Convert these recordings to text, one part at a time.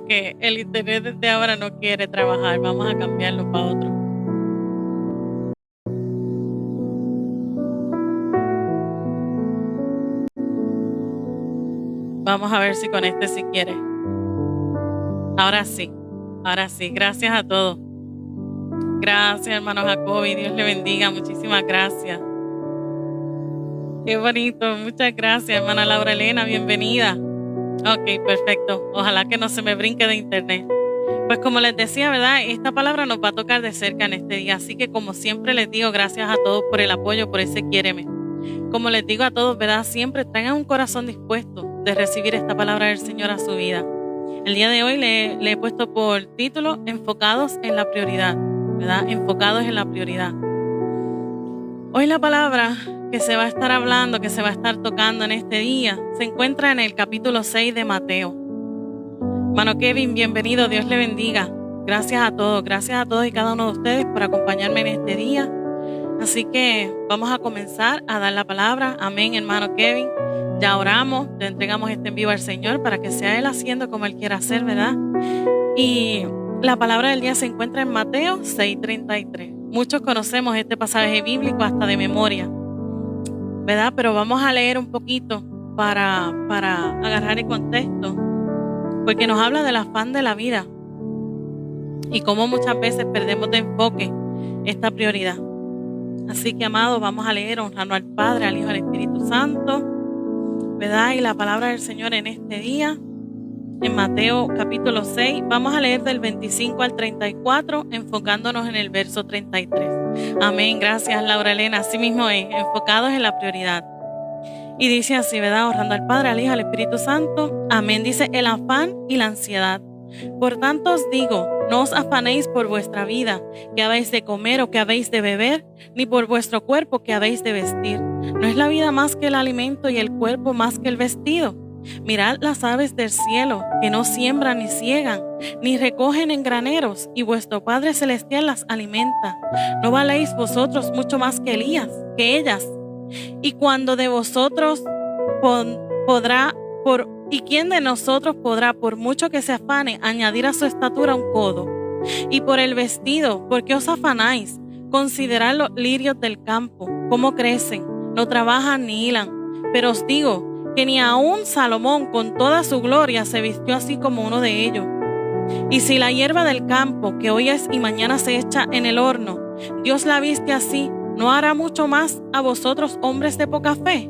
que el internet desde ahora no quiere trabajar. Vamos a cambiarlo para otro. Vamos a ver si con este sí quiere. Ahora sí. Gracias a todos. Gracias, hermano Jacobi. Dios le bendiga. Muchísimas gracias. Qué bonito. Muchas gracias, hermana Laura Elena. Bienvenida. Ok, perfecto. Ojalá que no se me brinque de internet. Pues como les decía, ¿verdad? Esta palabra nos va a tocar de cerca en este día. Así que como siempre les digo, gracias a todos por el apoyo, por ese quiéreme. Como les digo a todos, ¿verdad? Siempre tengan un corazón dispuesto de recibir esta palabra del Señor a su vida. El día de hoy le he puesto por título Enfocados en la prioridad, ¿verdad? Enfocados en la prioridad. Hoy la palabra que se va a estar hablando, que se va a estar tocando en este día, se encuentra en el capítulo 6 de Mateo. Hermano Kevin, bienvenido, Dios le bendiga. Gracias a todos y cada uno de ustedes por acompañarme en este día. Así que vamos a comenzar a dar la palabra. Amén, hermano Kevin. Ya oramos, le entregamos este en vivo al Señor para que sea Él haciendo como Él quiera hacer, ¿verdad? Y la palabra del día se encuentra en Mateo 6:33. Muchos conocemos este pasaje bíblico hasta de memoria, ¿verdad? Pero vamos a leer un poquito para agarrar el contexto, porque nos habla del afán de la vida y cómo muchas veces perdemos de enfoque esta prioridad. Así que, amados, vamos a leer honrando al Padre, al Hijo y al Espíritu Santo, ¿verdad? Y la palabra del Señor en este día, en Mateo capítulo 6, vamos a leer del 25 al 34, enfocándonos en el verso 33. Amén, gracias Laura Elena, así mismo es, enfocados en la prioridad. Y dice así, ¿verdad? Honrando al Padre, al Hijo y al Espíritu Santo. Amén, dice el afán y la ansiedad. Por tanto os digo, no os afanéis por vuestra vida, que habéis de comer o que habéis de beber, ni por vuestro cuerpo que habéis de vestir. ¿No es la vida más que el alimento y el cuerpo más que el vestido? Mirad las aves del cielo, que no siembran ni ciegan, ni recogen en graneros, y vuestro Padre Celestial las alimenta. ¿No valéis vosotros mucho más que que ellas? Y cuando de vosotros ¿Y quién de nosotros podrá, por mucho que se afane, añadir a su estatura un codo? Y por el vestido, ¿por qué os afanáis? Considerad los lirios del campo, cómo crecen, no trabajan ni hilan. Pero os digo que ni aun Salomón con toda su gloria se vistió así como uno de ellos. Y si la hierba del campo, que hoy es y mañana se echa en el horno, Dios la viste así, ¿no hará mucho más a vosotros, hombres de poca fe?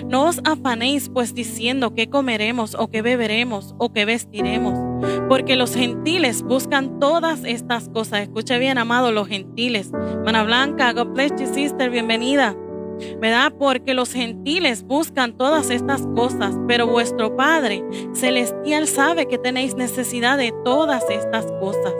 No os afanéis pues diciendo qué comeremos o qué beberemos o qué vestiremos, porque los gentiles buscan todas estas cosas. Escuche bien, amado, los gentiles. Hermana Blanca, God bless you, sister, bienvenida. ¿Verdad? Porque los gentiles buscan todas estas cosas, pero vuestro Padre Celestial sabe que tenéis necesidad de todas estas cosas.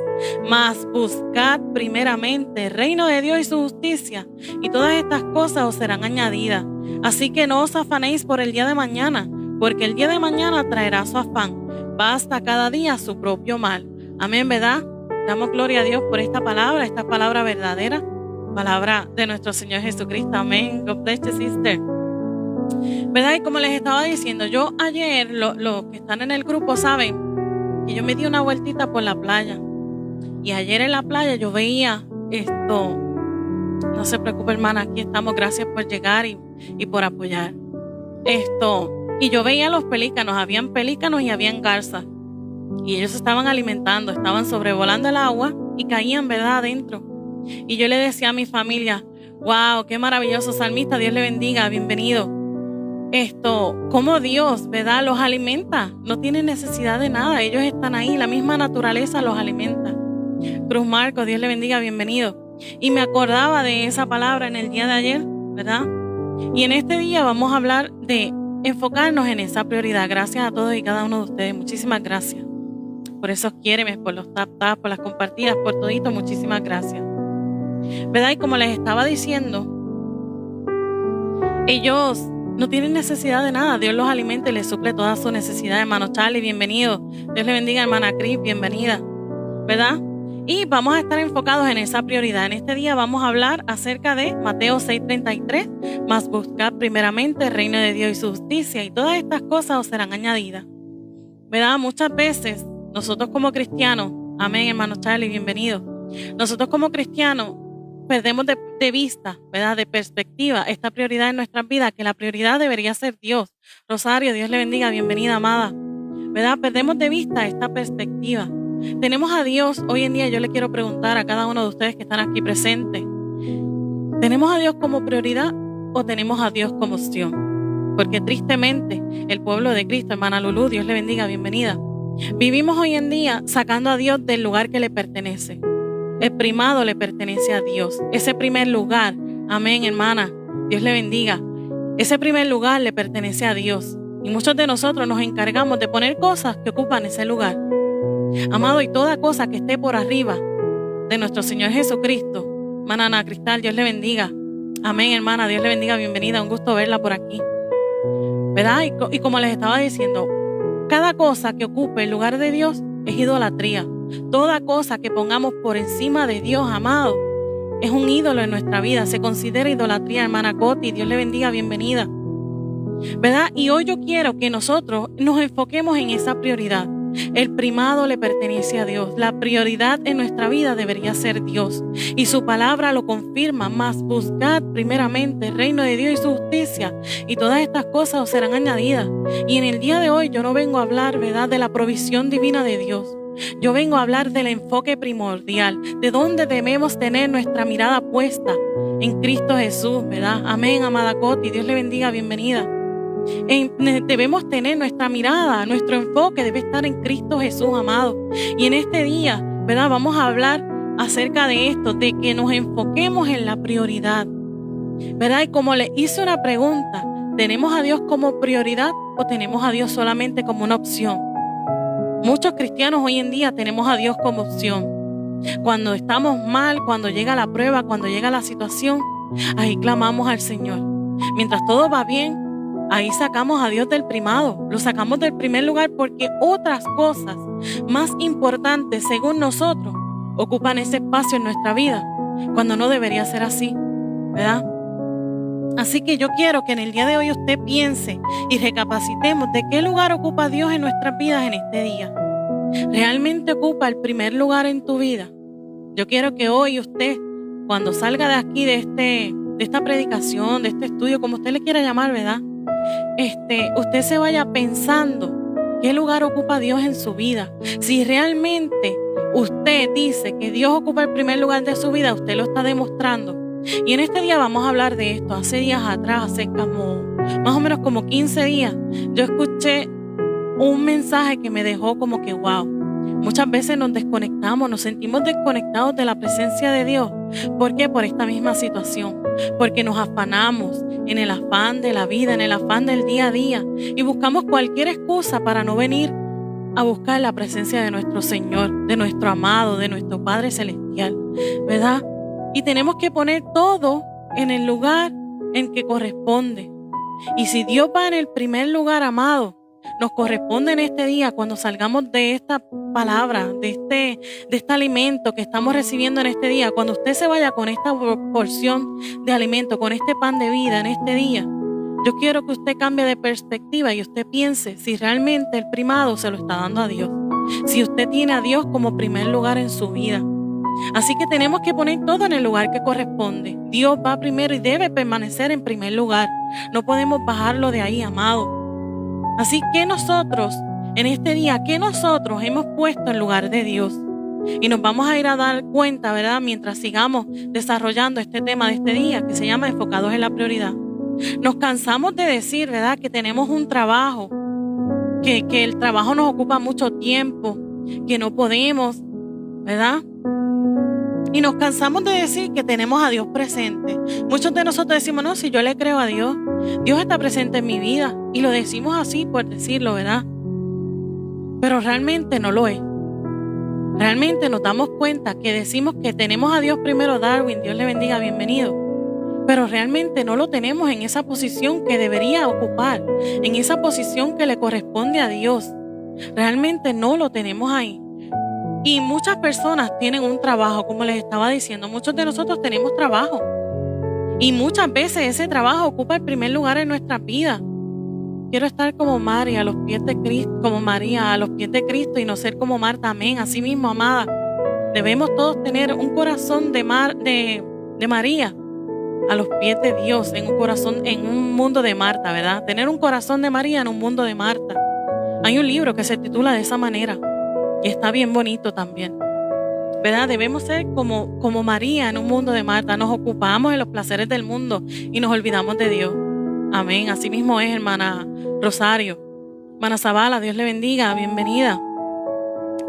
Mas buscad primeramente el reino de Dios y su justicia, y todas estas cosas os serán añadidas. Así que no os afanéis por el día de mañana, porque el día de mañana traerá su afán. Basta cada día su propio mal. Amén, ¿verdad? Damos gloria a Dios por esta palabra verdadera, palabra de nuestro Señor Jesucristo. Amén. God bless you, sister. ¿Verdad? Y como les estaba diciendo, yo ayer, los que están en el grupo saben que yo me di una vueltita por la playa. Y ayer en la playa yo veía esto. No se preocupe, hermana, aquí estamos. Gracias por llegar y por apoyar. Y yo veía los pelícanos. Habían pelícanos y habían garzas. Y ellos se estaban alimentando, estaban sobrevolando el agua y caían, ¿verdad?, adentro. Y yo le decía a mi familia, wow, qué maravilloso salmista, Dios le bendiga, bienvenido. Cómo Dios, ¿verdad?, los alimenta. No tienen necesidad de nada, ellos están ahí, la misma naturaleza los alimenta. Cruz Marcos, Dios le bendiga, bienvenido. Y me acordaba de esa palabra en el día de ayer, ¿verdad? Y en este día vamos a hablar de enfocarnos en esa prioridad. Gracias a todos y cada uno de ustedes. Muchísimas gracias por esos quiéremes, por los tap, por las compartidas, por todito. Muchísimas gracias. ¿Verdad? Y como les estaba diciendo, ellos no tienen necesidad de nada. Dios los alimenta y les suple todas sus necesidades. Hermano Charlie, bienvenido. Dios le bendiga, hermana Cris, bienvenida. ¿Verdad? Y vamos a estar enfocados en esa prioridad. En este día vamos a hablar acerca de Mateo 6:33, mas buscad primeramente el reino de Dios y su justicia, y todas estas cosas os serán añadidas. ¿Verdad? Muchas veces nosotros como cristianos, amén, hermano Charlie, bienvenido. Nosotros como cristianos perdemos de vista, ¿verdad? De perspectiva, esta prioridad en nuestras vidas, que la prioridad debería ser Dios. Rosario, Dios le bendiga, bienvenida, amada. ¿Verdad? Perdemos de vista esta perspectiva. Tenemos a Dios, hoy en día yo le quiero preguntar a cada uno de ustedes que están aquí presentes, ¿tenemos a Dios como prioridad o tenemos a Dios como opción? Porque tristemente el pueblo de Cristo, hermana Lulú, Dios le bendiga, bienvenida, vivimos hoy en día sacando a Dios del lugar que le pertenece. El primado le pertenece a Dios. Ese primer lugar, amén, hermana, Dios le bendiga. Ese primer lugar le pertenece a Dios. Y muchos de nosotros nos encargamos de poner cosas que ocupan ese lugar. Amado, y toda cosa que esté por arriba de nuestro Señor Jesucristo. Hermana Ana Cristal, Dios le bendiga. Amén, hermana, Dios le bendiga, bienvenida. Un gusto verla por aquí. ¿Verdad? Y como les estaba diciendo, cada cosa que ocupe el lugar de Dios es idolatría. Toda cosa que pongamos por encima de Dios, amado, es un ídolo en nuestra vida. Se considera idolatría, hermana Coti. Dios le bendiga, bienvenida. ¿Verdad? Y hoy yo quiero que nosotros nos enfoquemos en esa prioridad. El primado le pertenece a Dios. La prioridad en nuestra vida debería ser Dios. Y su palabra lo confirma. Más buscad primeramente el reino de Dios y su justicia. Y todas estas cosas os serán añadidas. Y en el día de hoy yo no vengo a hablar, ¿verdad?, de la provisión divina de Dios. Yo vengo a hablar del enfoque primordial. De dónde debemos tener nuestra mirada puesta en Cristo Jesús, ¿verdad? Amén, amada Coti. Dios le bendiga, bienvenida. Debemos tener nuestra mirada, nuestro enfoque debe estar en Cristo Jesús, amado. Y en este día, ¿verdad?, vamos a hablar acerca de esto, de que nos enfoquemos en la prioridad, ¿verdad? Y como le hice una pregunta, ¿tenemos a Dios como prioridad o tenemos a Dios solamente como una opción? Muchos cristianos hoy en día tenemos a Dios como opción. Cuando estamos mal, cuando llega la prueba, cuando llega la situación, ahí clamamos al Señor. Mientras todo va bien, ahí sacamos a Dios del primado, lo sacamos del primer lugar porque otras cosas más importantes, según nosotros, ocupan ese espacio en nuestra vida, cuando no debería ser así, ¿verdad? Así que yo quiero que en el día de hoy usted piense y recapacitemos de qué lugar ocupa Dios en nuestras vidas en este día. ¿Realmente ocupa el primer lugar en tu vida? Yo quiero que hoy usted, cuando salga de aquí, de esta predicación, de este estudio, como usted le quiera llamar, ¿verdad?, usted se vaya pensando qué lugar ocupa Dios en su vida. Si realmente usted dice que Dios ocupa el primer lugar de su vida, usted lo está demostrando. Y en este día vamos a hablar de esto. Hace días atrás, hace como más o menos como 15 días, yo escuché un mensaje que me dejó como que wow. Muchas veces nos desconectamos, nos sentimos desconectados de la presencia de Dios. ¿Por qué? Por esta misma situación. Porque nos afanamos en el afán de la vida, en el afán del día a día y buscamos cualquier excusa para no venir a buscar la presencia de nuestro Señor, de nuestro amado, de nuestro Padre Celestial, ¿verdad? Y tenemos que poner todo en el lugar en que corresponde. Y si Dios va en el primer lugar, amado, nos corresponde en este día, cuando salgamos de esta palabra, de este alimento que estamos recibiendo en este día, cuando usted se vaya con esta porción de alimento, con este pan de vida en este día, yo quiero que usted cambie de perspectiva y usted piense si realmente el primado se lo está dando a Dios, si usted tiene a Dios como primer lugar en su vida. Así que tenemos que poner todo en el lugar que corresponde. Dios va primero y debe permanecer en primer lugar. No podemos bajarlo de ahí, amado. Así que nosotros, en este día, ¿qué nosotros hemos puesto en lugar de Dios? Y nos vamos a ir a dar cuenta, ¿verdad?, mientras sigamos desarrollando este tema de este día, que se llama Enfocados en la Prioridad. Nos cansamos de decir, ¿verdad?, que tenemos un trabajo, que el trabajo nos ocupa mucho tiempo, que no podemos, ¿verdad? Y nos cansamos de decir que tenemos a Dios presente. Muchos de nosotros decimos, no, si yo le creo a Dios, Dios está presente en mi vida. Y lo decimos así por decirlo, ¿verdad? Pero realmente no lo es. Realmente nos damos cuenta que decimos que tenemos a Dios primero. Darwin, Dios le bendiga, bienvenido. Pero realmente no lo tenemos en esa posición que debería ocupar, en esa posición que le corresponde a Dios. Realmente no lo tenemos ahí. Y muchas personas tienen un trabajo, como les estaba diciendo, muchos de nosotros tenemos trabajo. Y muchas veces ese trabajo ocupa el primer lugar en nuestras vidas. Quiero estar como María a los pies de Cristo, como María a los pies de Cristo y no ser como Marta. Amén. Así mismo, amada, debemos todos tener un corazón de María a los pies de Dios, en un corazón, en un mundo de Marta, ¿verdad? Tener un corazón de María en un mundo de Marta. Hay un libro que se titula de esa manera y está bien bonito también, ¿verdad? Debemos ser como María en un mundo de Marta. Nos ocupamos en los placeres del mundo y nos olvidamos de Dios. Amén. Así mismo es, hermana Rosario. Hermana Zavala, Dios le bendiga, bienvenida.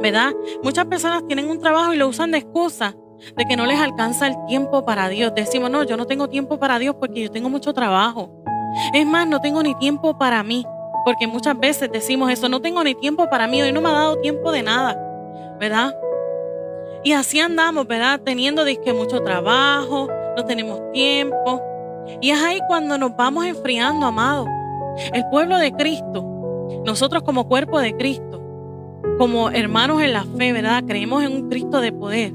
¿Verdad? Muchas personas tienen un trabajo y lo usan de excusa de que no les alcanza el tiempo para Dios. Decimos, no, yo no tengo tiempo para Dios porque yo tengo mucho trabajo. Es más, no tengo ni tiempo para mí, porque muchas veces decimos eso, no tengo ni tiempo para mí, hoy no me ha dado tiempo de nada, ¿verdad? Y así andamos, ¿verdad? Teniendo disque mucho trabajo, no tenemos tiempo. Y es ahí cuando nos vamos enfriando, amados. El pueblo de Cristo, nosotros como cuerpo de Cristo, como hermanos en la fe, ¿verdad? Creemos en un Cristo de poder.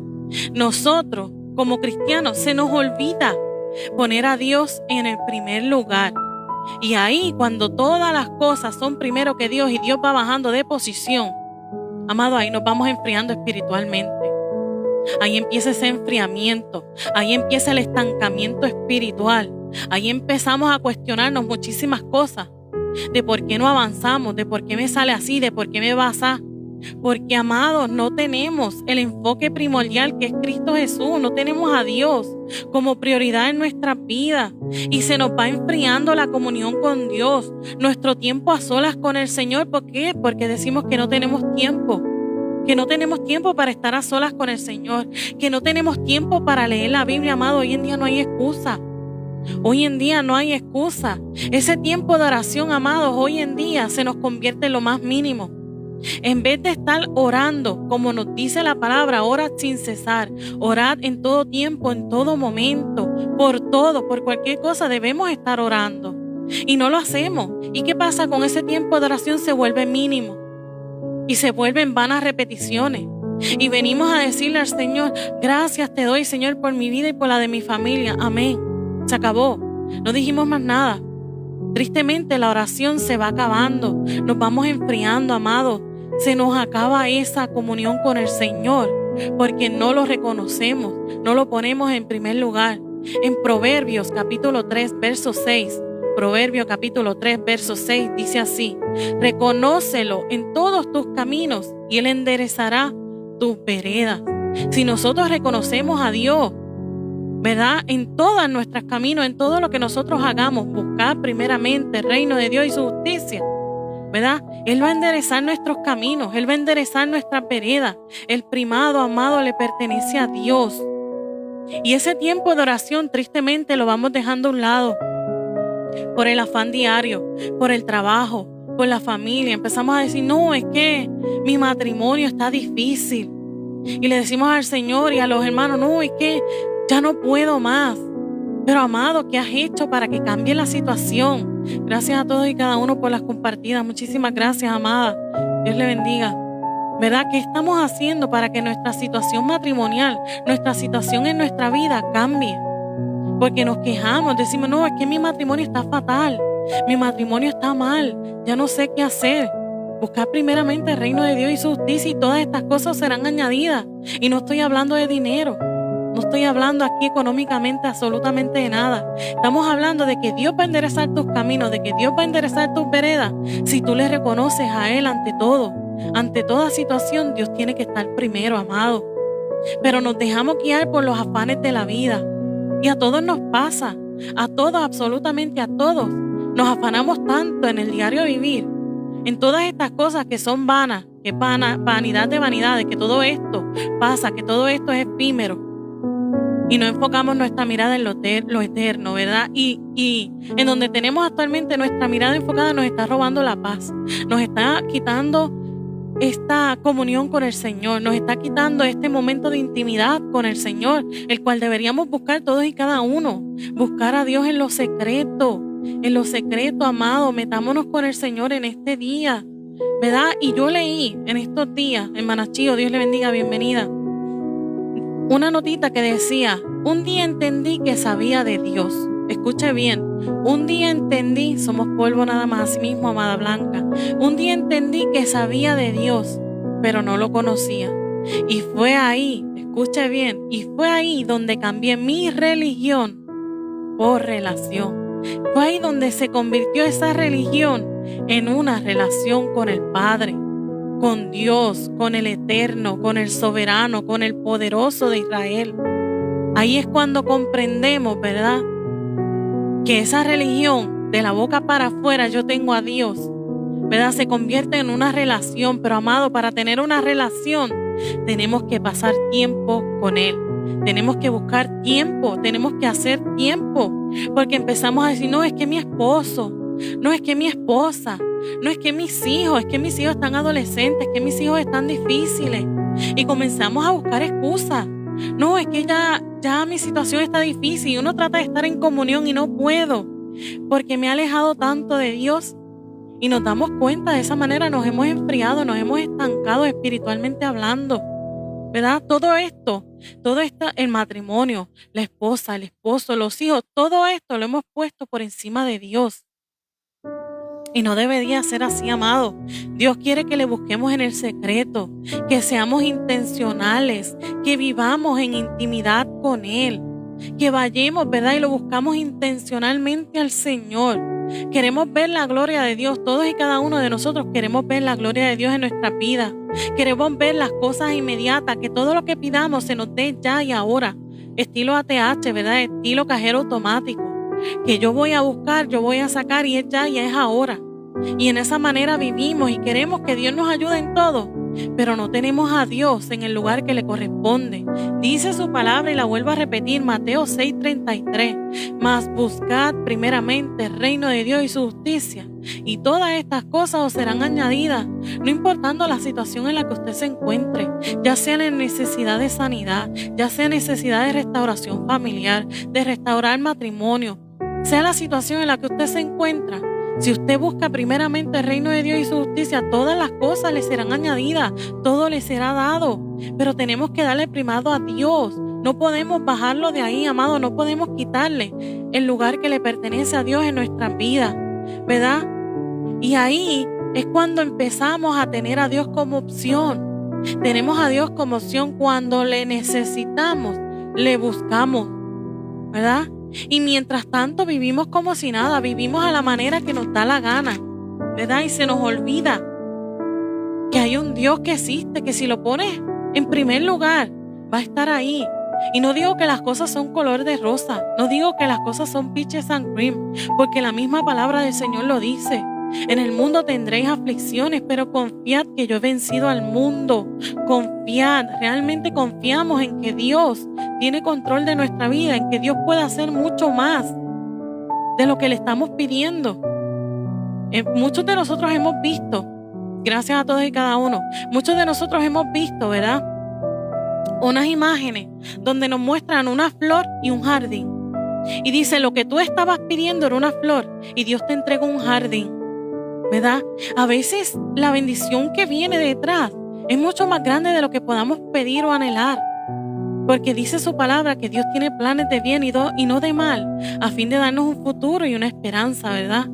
Nosotros, como cristianos, se nos olvida poner a Dios en el primer lugar. Y ahí, cuando todas las cosas son primero que Dios y Dios va bajando de posición, amado, ahí nos vamos enfriando espiritualmente. Ahí empieza ese enfriamiento, ahí empieza el estancamiento espiritual. Ahí empezamos a cuestionarnos muchísimas cosas, de por qué no avanzamos, de por qué me sale así, de por qué me va así. Porque, amados, no tenemos el enfoque primordial que es Cristo Jesús, no tenemos a Dios como prioridad en nuestra vida y se nos va enfriando la comunión con Dios, nuestro tiempo a solas con el Señor. ¿Por qué? Porque decimos que no tenemos tiempo. Que no tenemos tiempo para estar a solas con el Señor, que no tenemos tiempo para leer la Biblia, amado. Hoy en día no hay excusa. Hoy en día no hay excusa. Ese tiempo de oración, amados, hoy en día se nos convierte en lo más mínimo. En vez de estar orando, como nos dice la palabra, orad sin cesar, orad en todo tiempo, en todo momento, por todo, por cualquier cosa debemos estar orando. Y no lo hacemos. ¿Y qué pasa con ese tiempo de oración? Se vuelve mínimo y se vuelven vanas repeticiones. Y venimos a decirle al Señor, gracias te doy, Señor, por mi vida y por la de mi familia. Amén. Se acabó. No dijimos más nada. Tristemente la oración se va acabando. Nos vamos enfriando, amados. Se nos acaba esa comunión con el Señor porque no lo reconocemos, no lo ponemos en primer lugar. En Proverbios capítulo 3, verso 6, Proverbios capítulo 3, verso 6 dice así: reconócelo en todos tus caminos y Él enderezará tus veredas. Si nosotros reconocemos a Dios, ¿verdad? En todos nuestros caminos, en todo lo que nosotros hagamos, buscar primeramente el reino de Dios y su justicia, ¿verdad? Él va a enderezar nuestros caminos, Él va a enderezar nuestras veredas. El primado, amado, le pertenece a Dios. Y ese tiempo de oración, tristemente, lo vamos dejando a un lado por el afán diario, por el trabajo, por la familia. Empezamos a decir, no, es que mi matrimonio está difícil. Y le decimos al Señor y a los hermanos, no, es que ya no puedo más. Pero, amado, ¿qué has hecho para que cambie la situación? Gracias a todos y cada uno por las compartidas. Muchísimas gracias, amada. Dios le bendiga. ¿Verdad? ¿Qué estamos haciendo para que nuestra situación matrimonial, nuestra situación en nuestra vida cambie? Porque nos quejamos, decimos, no, es que mi matrimonio está fatal, mi matrimonio está mal, ya no sé qué hacer. Buscar primeramente el reino de Dios y su justicia y todas estas cosas serán añadidas. Y no estoy hablando de dinero. No estoy hablando aquí económicamente absolutamente de nada. Estamos hablando de que Dios va a enderezar tus caminos, de que Dios va a enderezar tus veredas. Si tú le reconoces a Él ante todo, ante toda situación, Dios tiene que estar primero, amado. Pero nos dejamos guiar por los afanes de la vida. Y a todos nos pasa, a todos, absolutamente a todos. Nos afanamos tanto en el diario vivir, en todas estas cosas que son vanas, que es vanidad de vanidades, que todo esto pasa, que todo esto es efímero. Y no enfocamos nuestra mirada en lo eterno, ¿verdad? Y en donde tenemos actualmente nuestra mirada enfocada nos está robando la paz. Nos está quitando esta comunión con el Señor. Nos está quitando este momento de intimidad con el Señor, el cual deberíamos buscar todos y cada uno. Buscar a Dios en lo secreto. En lo secreto, amado. Metámonos con el Señor en este día, ¿verdad? Y yo leí en estos días, hermana Chío, Dios le bendiga, bienvenida, una notita que decía, un día entendí que sabía de Dios Escuche bien, un día entendí, somos polvo nada más, así mismo, amada Blanca. Un día entendí que sabía de Dios, pero no lo conocía. Y fue ahí, escuche bien, y fue ahí donde cambié mi religión por relación. Fue ahí donde se convirtió esa religión en una relación con el Padre, con Dios, con el Eterno, con el Soberano, con el Poderoso de Israel. Ahí es cuando comprendemos, ¿verdad?, que esa religión, de la boca para afuera, yo tengo a Dios, ¿verdad?, se convierte en una relación. Pero amado, para tener una relación tenemos que pasar tiempo con Él. Tenemos que buscar tiempo, tenemos que hacer tiempo, porque empezamos a decir, no, es que mi esposo, no, es que mi esposa, no, es que mis hijos, es que mis hijos están adolescentes, es que mis hijos están difíciles. Y comenzamos a buscar excusas. No, es que ya mi situación está difícil y uno trata de estar en comunión y no puedo, porque me he alejado tanto de Dios. Y nos damos cuenta, de esa manera nos hemos enfriado, nos hemos estancado espiritualmente hablando, ¿verdad? Todo esto, el matrimonio, la esposa, el esposo, los hijos, todo esto lo hemos puesto por encima de Dios. Y no debería ser así, amado. Dios quiere que le busquemos en el secreto, que seamos intencionales, que vivamos en intimidad con Él, que vayamos, ¿verdad?, y lo buscamos intencionalmente al Señor. Queremos ver la gloria de Dios. Todos y cada uno de nosotros queremos ver la gloria de Dios en nuestra vida. Queremos ver las cosas inmediatas, que todo lo que pidamos se nos dé ya y ahora. Estilo ATH, ¿verdad? Estilo cajero automático. Que yo voy a buscar, yo voy a sacar y es ya y es ahora. Y en esa manera vivimos y queremos que Dios nos ayude en todo, pero no tenemos a Dios en el lugar que le corresponde. Dice su palabra y la vuelvo a repetir, Mateo 6:33. Mas buscad primeramente el reino de Dios y su justicia, y todas estas cosas os serán añadidas, no importando la situación en la que usted se encuentre, ya sea en necesidad de sanidad, ya sea necesidad de restauración familiar, de restaurar matrimonio, sea la situación en la que usted se encuentra. Si usted busca primeramente el reino de Dios y su justicia, todas las cosas le serán añadidas, todo le será dado. Pero tenemos que darle primado a Dios. No podemos bajarlo de ahí, amado. No podemos quitarle el lugar que le pertenece a Dios en nuestras vidas, ¿verdad? Y ahí es cuando empezamos a tener a Dios como opción. Tenemos a Dios como opción cuando le necesitamos, le buscamos, ¿verdad? Y mientras tanto vivimos como si nada, vivimos a la manera que nos da la gana, ¿verdad? Y se nos olvida que hay un Dios que existe, que si lo pones en primer lugar, va a estar ahí. Y no digo que las cosas son color de rosa, no digo que las cosas son peaches and cream, porque la misma palabra del Señor lo dice. En el mundo tendréis aflicciones, pero confiad que yo he vencido al mundo. Confiad, realmente confiamos en que Dios tiene control de nuestra vida, en que Dios puede hacer mucho más de lo que le estamos pidiendo. Muchos de nosotros hemos visto, gracias a todos y cada uno, muchos de nosotros hemos visto, ¿verdad?, unas imágenes donde nos muestran una flor y un jardín. Y dice, lo que tú estabas pidiendo era una flor y Dios te entregó un jardín, ¿verdad? A veces la bendición que viene detrás es mucho más grande de lo que podamos pedir o anhelar. Porque dice su palabra que Dios tiene planes de bien y no de mal, a fin de darnos un futuro y una esperanza, ¿verdad?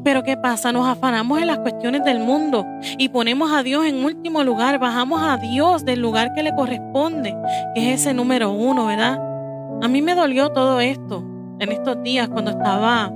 Pero ¿qué pasa? Nos afanamos en las cuestiones del mundo y ponemos a Dios en último lugar, bajamos a Dios del lugar que le corresponde, que es ese número 1, ¿verdad? A mí me dolió todo esto en estos días cuando estaba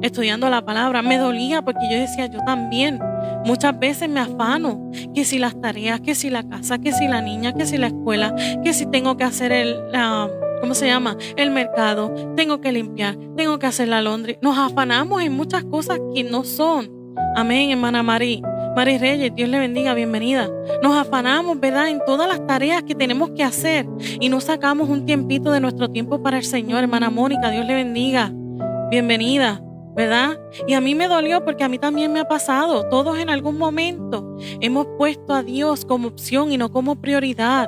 estudiando la palabra. Me dolía porque yo decía, yo también muchas veces me afano, que si las tareas, que si la casa, que si la niña, que si la escuela, que si tengo que hacer el mercado, tengo que limpiar, tengo que hacer la laundry. Nos afanamos en muchas cosas que no son. Amén, hermana Mari Reyes, Dios le bendiga, bienvenida. Nos afanamos, ¿verdad?, en todas las tareas que tenemos que hacer y no sacamos un tiempito de nuestro tiempo para el Señor. Hermana Mónica, Dios le bendiga, bienvenida, ¿verdad? Y a mí me dolió porque a mí también me ha pasado. Todos en algún momento hemos puesto a Dios como opción y no como prioridad.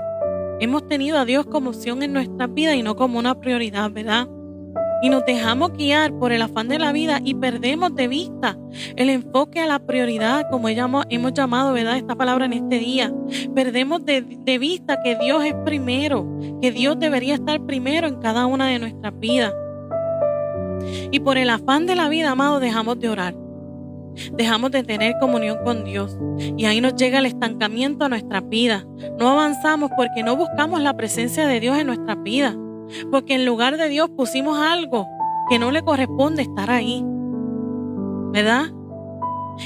Hemos tenido a Dios como opción en nuestras vidas y no como una prioridad, ¿verdad? Y nos dejamos guiar por el afán de la vida y perdemos de vista el enfoque a la prioridad, como hemos llamado, ¿verdad?, esta palabra en este día. Perdemos de vista que Dios es primero, que Dios debería estar primero en cada una de nuestras vidas. Y por el afán de la vida, amado, dejamos de orar. Dejamos de tener comunión con Dios. Y ahí nos llega el estancamiento a nuestras vidas. No avanzamos porque no buscamos la presencia de Dios en nuestras vidas. Porque en lugar de Dios pusimos algo que no le corresponde estar ahí. ¿Verdad?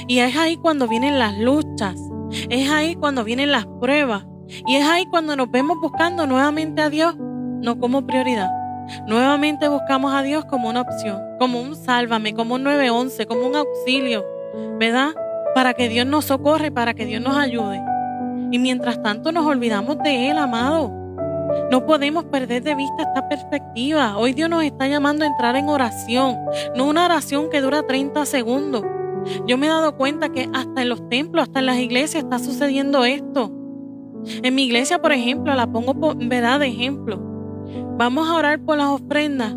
Y es ahí cuando vienen las luchas. Es ahí cuando vienen las pruebas. Y es ahí cuando nos vemos buscando nuevamente a Dios, no como prioridad. Nuevamente buscamos a Dios como una opción, como un sálvame, como un 911, como un auxilio, ¿verdad? Para que Dios nos socorra y para que Dios nos ayude. Y mientras tanto nos olvidamos de Él, amado. No podemos perder de vista esta perspectiva. Hoy Dios nos está llamando a entrar en oración, no una oración que dura 30 segundos. Yo me he dado cuenta que hasta en los templos, hasta en las iglesias está sucediendo esto. En mi iglesia, por ejemplo, la pongo ¿verdad? De ejemplo. Vamos a orar por las ofrendas.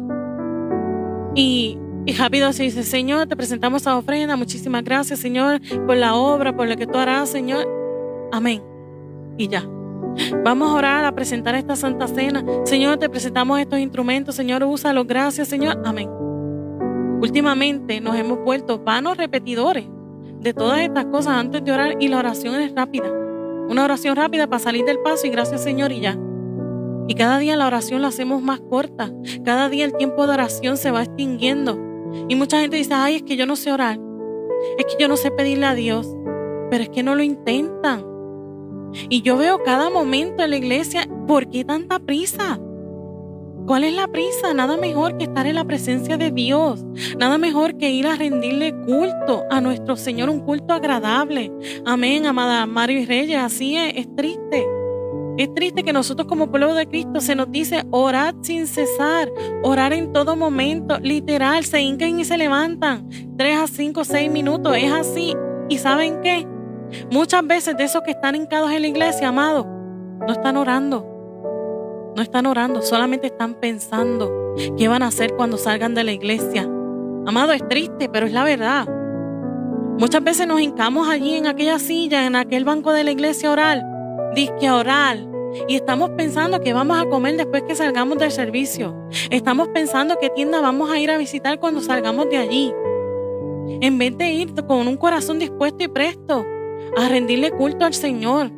Y rápido se dice, Señor, te presentamos esa ofrenda. Muchísimas gracias, Señor, por la obra, por lo que tú harás, Señor. Amén. Y ya. Vamos a orar, a presentar esta Santa Cena. Señor, te presentamos estos instrumentos. Señor, úsalos. Gracias, Señor. Amén. Últimamente nos hemos vuelto vanos repetidores de todas estas cosas antes de orar, y la oración es rápida. Una oración rápida para salir del paso y gracias, Señor, y ya. Y cada día la oración la hacemos más corta. Cada día el tiempo de oración se va extinguiendo. Y mucha gente dice, ay, es que yo no sé orar. Es que yo no sé pedirle a Dios. Pero es que no lo intentan. Y yo veo cada momento en la iglesia, ¿por qué tanta prisa? ¿Cuál es la prisa? Nada mejor que estar en la presencia de Dios. Nada mejor que ir a rendirle culto a nuestro Señor, un culto agradable. Amén, amada Mario y Reyes, así es triste. Es triste que nosotros como pueblo de Cristo se nos dice orar sin cesar, orar en todo momento, literal, se hincan y se levantan 3 a 5, 6 minutos, es así. ¿Y saben qué? Muchas veces de esos que están hincados en la iglesia, amado, no están orando. No están orando, solamente están pensando qué van a hacer cuando salgan de la iglesia. Amado, es triste, pero es la verdad. Muchas veces nos hincamos allí en aquella silla, en aquel banco de la iglesia a orar, dizque a orar, y estamos pensando qué vamos a comer después que salgamos del servicio. Estamos pensando qué tienda vamos a ir a visitar cuando salgamos de allí. En vez de ir con un corazón dispuesto y presto a rendirle culto al Señor.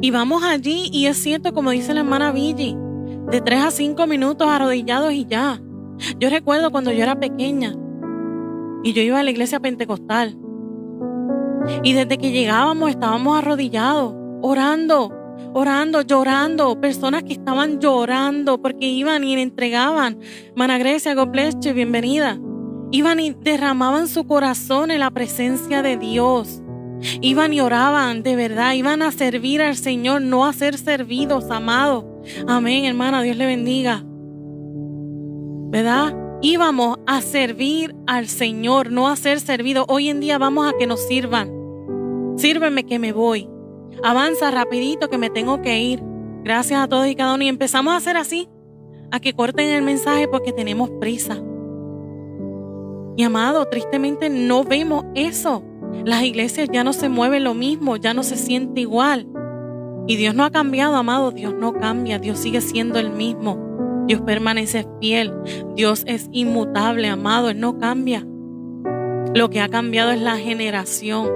Y vamos allí y es cierto, como dice la hermana Billy, de 3 a 5 minutos arrodillados y ya. Yo recuerdo cuando yo era pequeña y yo iba a la iglesia pentecostal. Y desde que llegábamos estábamos arrodillados, orando, llorando. Personas que estaban llorando porque iban y le entregaban. Hermana Grecia, God bless you, bienvenida. Iban y derramaban su corazón en la presencia de Dios. Iban y oraban, de verdad, iban a servir al Señor, no a ser servidos, amados. Amén, hermana, Dios le bendiga. ¿Verdad? Íbamos a servir al Señor, no a ser servidos. Hoy en día vamos a que nos sirvan. Sírveme que me voy. Avanza rapidito que me tengo que ir. Gracias a todos y cada uno. Y empezamos a hacer así, a que corten el mensaje porque tenemos prisa. Y amado, tristemente no vemos eso. Las iglesias ya no se mueven lo mismo, ya no se siente igual. Y Dios no ha cambiado, amado. Dios no cambia, Dios sigue siendo el mismo. Dios permanece fiel. Dios es inmutable, amado. Él no cambia. Lo que ha cambiado es la generación.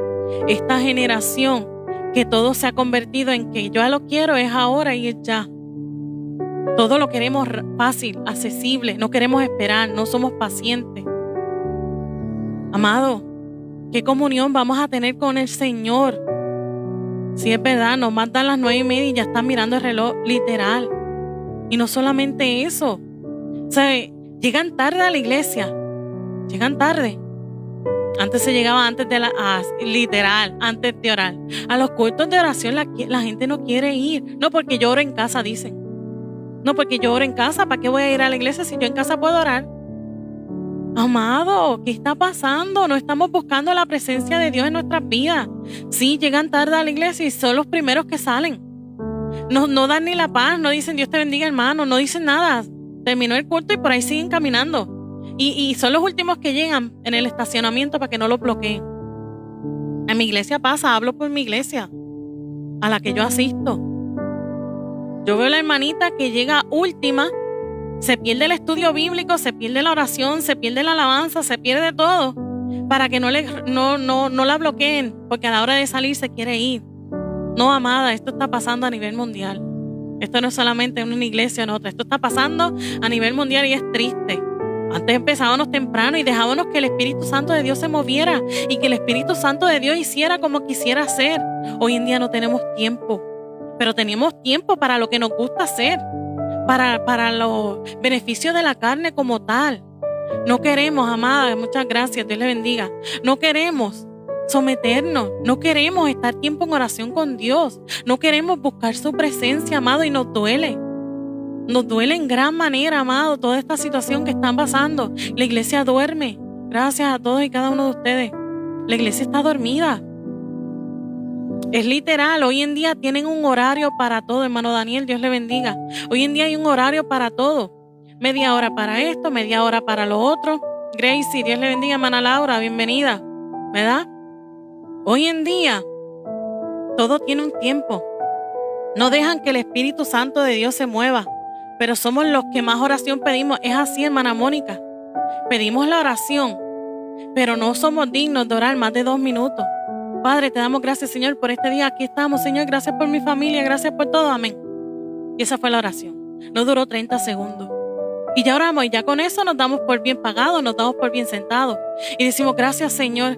Esta generación que todo se ha convertido en que yo lo quiero, es ahora y es ya. Todo lo queremos fácil, accesible. No queremos esperar, no somos pacientes. Amado, ¿qué comunión vamos a tener con el Señor? Si es verdad, nos mandan las 9:30 y ya están mirando el reloj, literal. Y no solamente eso. O sea, llegan tarde a la iglesia. Llegan tarde. Antes se llegaba antes de literal, antes de orar. A los cultos de oración la gente no quiere ir. No porque yo oro en casa, dicen. No porque yo oro en casa, ¿para qué voy a ir a la iglesia si yo en casa puedo orar? Amado, ¿qué está pasando? No estamos buscando la presencia de Dios en nuestras vidas. Sí, llegan tarde a la iglesia y son los primeros que salen. No dan ni la paz, no dicen Dios te bendiga, hermano, no dicen nada. Terminó el culto y por ahí siguen caminando. Y son los últimos que llegan en el estacionamiento para que no lo bloqueen. En mi iglesia pasa, hablo por mi iglesia, a la que yo asisto. Yo veo a la hermanita que llega última, Se pierde el estudio bíblico, se pierde la oración, se pierde la alabanza, se pierde todo para que no la bloqueen, porque a la hora de salir se quiere ir. No, amada, esto está pasando a nivel mundial. Esto no es solamente en una iglesia o en otra, esto está pasando a nivel mundial y es triste. Antes empezábamos temprano y dejábamos que el Espíritu Santo de Dios se moviera y que el Espíritu Santo de Dios hiciera como quisiera hacer. Hoy en día no tenemos tiempo, pero tenemos tiempo para lo que nos gusta hacer, para los beneficios de la carne como tal. No queremos, amada, muchas gracias, Dios le bendiga. No queremos someternos, no queremos estar tiempo en oración con Dios, no queremos buscar su presencia, amado, y nos duele. Nos duele en gran manera, amado, toda esta situación que están pasando. La iglesia duerme. Gracias a todos y cada uno de ustedes. La iglesia está dormida. Es literal, hoy en día tienen un horario para todo, hermano Daniel, Dios le bendiga. Hoy en día hay un horario para todo. Media hora para esto, media hora para lo otro. Gracie, Dios le bendiga, hermana Laura, bienvenida. ¿Verdad? Hoy en día todo tiene un tiempo. No dejan que el Espíritu Santo de Dios se mueva, pero somos los que más oración pedimos. Es así, hermana Mónica. Pedimos la oración, pero no somos dignos de orar más de 2 minutos. Padre, te damos gracias, Señor, por este día. Aquí estamos, Señor. Gracias por mi familia. Gracias por todo. Amén. Y esa fue la oración. No duró 30 segundos. Y ya oramos y ya con eso nos damos por bien pagados, nos damos por bien sentados. Y decimos, gracias, Señor.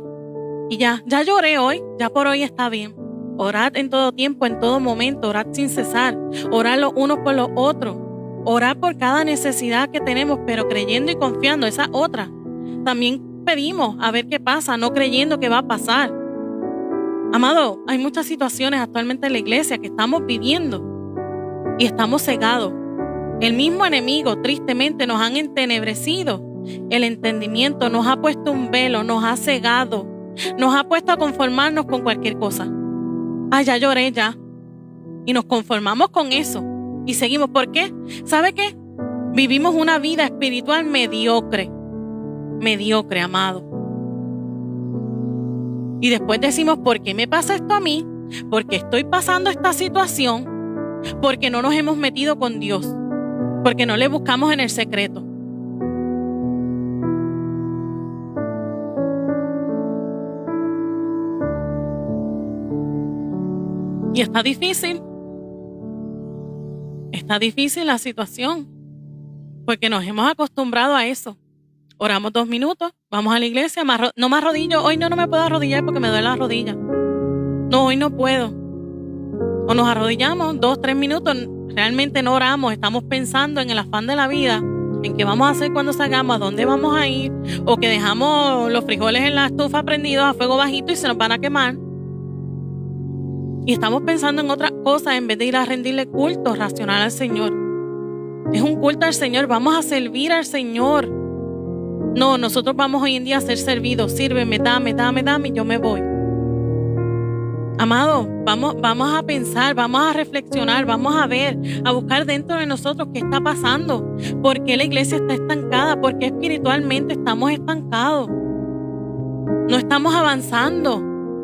Y ya lloré hoy. Ya por hoy está bien. Orad en todo tiempo, en todo momento. Orad sin cesar. Orad los unos por los otros. Orad por cada necesidad que tenemos, pero creyendo y confiando. Esa otra. También pedimos a ver qué pasa, no creyendo que va a pasar. Amado, hay muchas situaciones actualmente en la iglesia que estamos viviendo y estamos cegados. El mismo enemigo, tristemente, nos han entenebrecido el entendimiento, nos ha puesto un velo, nos ha cegado, nos ha puesto a conformarnos con cualquier cosa. Ya lloré ya. Y nos conformamos con eso y seguimos. ¿Por qué? ¿Sabe qué? Vivimos una vida espiritual mediocre. Mediocre, amado. Y después decimos, ¿por qué me pasa esto a mí? ¿Por qué estoy pasando esta situación? Porque no nos hemos metido con Dios. Porque no le buscamos en el secreto. Y está difícil. Está difícil la situación. Porque nos hemos acostumbrado a eso. Oramos 2 minutos, vamos a la iglesia, no me arrodillo. Hoy no me puedo arrodillar porque me duele la rodilla. No, hoy no puedo. O nos arrodillamos 2, 3 minutos, realmente no oramos, estamos pensando en el afán de la vida, en qué vamos a hacer cuando salgamos, a dónde vamos a ir, o que dejamos los frijoles en la estufa prendidos a fuego bajito y se nos van a quemar. Y estamos pensando en otras cosas en vez de ir a rendirle culto racional al Señor. Es un culto al Señor, vamos a servir al Señor. No, nosotros vamos hoy en día a ser servidos. Sírveme, dame y yo me voy. Amado, vamos a pensar, vamos a reflexionar, vamos a ver, a buscar dentro de nosotros qué está pasando. ¿Por qué la iglesia está estancada? ¿Por qué espiritualmente estamos estancados? No estamos avanzando.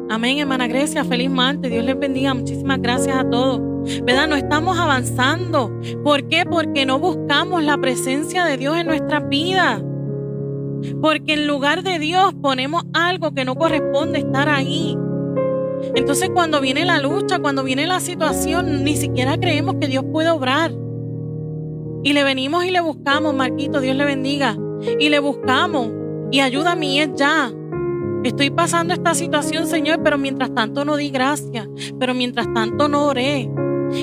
Amén, hermana Grecia, feliz martes, Dios les bendiga, muchísimas gracias a todos. ¿Verdad? No estamos avanzando. ¿Por qué? Porque no buscamos la presencia de Dios en nuestras vidas. Porque en lugar de Dios ponemos algo que no corresponde estar ahí. Entonces cuando viene la lucha, cuando viene la situación, ni siquiera creemos que Dios puede obrar. Y le venimos y le buscamos, Marquito, Dios le bendiga. Y le buscamos. Y ayuda a mí es ya. Estoy pasando esta situación, Señor, pero mientras tanto no di gracias. Pero mientras tanto no oré.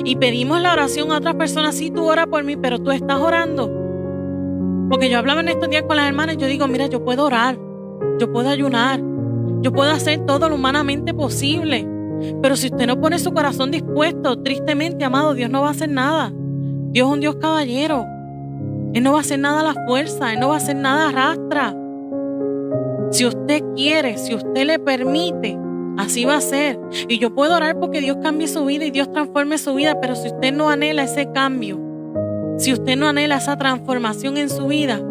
Y pedimos la oración a otras personas. Sí, tú oras por mí, pero tú estás orando. Porque yo hablaba en estos días con las hermanas y yo digo, mira, yo puedo orar, yo puedo ayunar, yo puedo hacer todo lo humanamente posible. Pero si usted no pone su corazón dispuesto, tristemente, amado, Dios no va a hacer nada. Dios es un Dios caballero. Él no va a hacer nada a la fuerza, Él no va a hacer nada a rastra. Si usted quiere, si usted le permite, así va a ser. Y yo puedo orar porque Dios cambie su vida y Dios transforme su vida, pero si usted no anhela ese cambio, si usted no anhela esa transformación en su vida,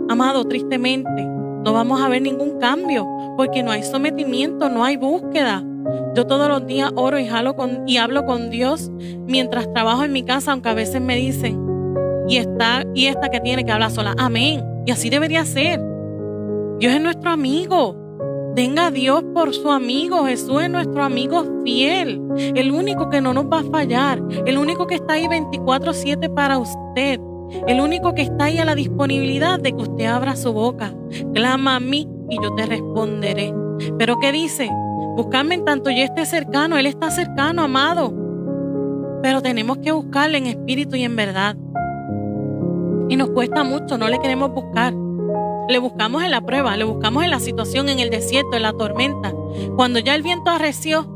amado, tristemente, no vamos a ver ningún cambio, porque no hay sometimiento, no hay búsqueda. Yo todos los días oro y hablo con Dios mientras trabajo en mi casa, aunque a veces me dicen, y esta que tiene que hablar sola. Amén. Y así debería ser. Dios es nuestro amigo. Tenga a Dios por su amigo. Jesús es nuestro amigo fiel. El único que no nos va a fallar. El único que está ahí 24/7 para usted. El único que está ahí a la disponibilidad de que usted abra su boca. Clama a mí y yo te responderé. Pero ¿qué dice? Buscarme en tanto yo esté cercano. Él está cercano, amado. Pero tenemos que buscarle en espíritu y en verdad. Y nos cuesta mucho, no le queremos buscar. Le buscamos en la prueba, le buscamos en la situación, en el desierto, en la tormenta. Cuando ya el viento arreció,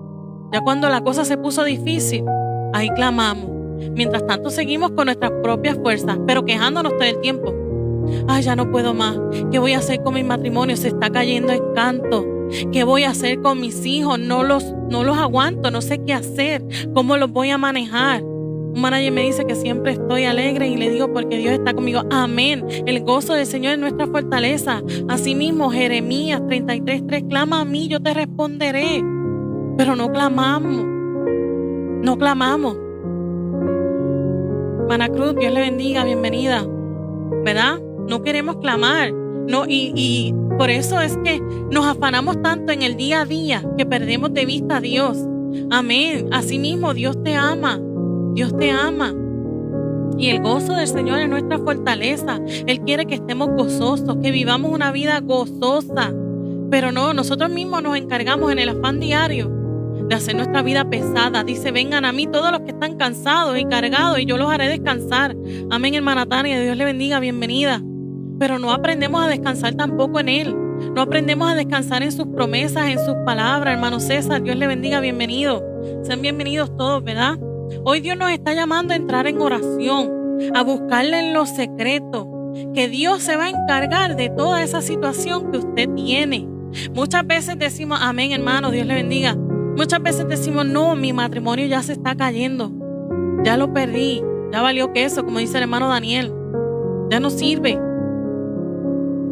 ya cuando la cosa se puso difícil, ahí clamamos. Mientras tanto seguimos con nuestras propias fuerzas, pero quejándonos todo el tiempo. Ay, ya no puedo más. ¿Qué voy a hacer con mi matrimonio? Se está cayendo el canto. ¿Qué voy a hacer con mis hijos? No los aguanto, no sé qué hacer. ¿Cómo los voy a manejar? Un manager me dice que siempre estoy alegre y le digo porque Dios está conmigo. Amén. El gozo del Señor es nuestra fortaleza. Asimismo, Jeremías 33:3, clama a mí, yo te responderé. Pero no clamamos. No clamamos. Hermana Cruz, Dios le bendiga, bienvenida. ¿Verdad? No queremos clamar. No, y por eso es que nos afanamos tanto en el día a día que perdemos de vista a Dios. Amén. Asimismo, Dios te ama. Dios te ama. Y el gozo del Señor es nuestra fortaleza. Él quiere que estemos gozosos, que vivamos una vida gozosa. Pero no, nosotros mismos nos encargamos en el afán diario de hacer nuestra vida pesada. Dice, vengan a mí todos los que están cansados y cargados y yo los haré descansar. Amén, hermana Tania, Dios le bendiga, bienvenida. Pero no aprendemos a descansar tampoco en Él. No aprendemos a descansar en sus promesas, en sus palabras. Hermano César, Dios le bendiga, bienvenido. Sean bienvenidos todos, ¿verdad? Hoy Dios nos está llamando a entrar en oración, a buscarle en lo secreto, que Dios se va a encargar de toda esa situación que usted tiene. Muchas veces decimos, amén, hermano, Dios le bendiga. Muchas veces decimos, no, mi matrimonio ya se está cayendo. Ya lo perdí, ya valió queso, como dice el hermano Daniel. Ya no sirve.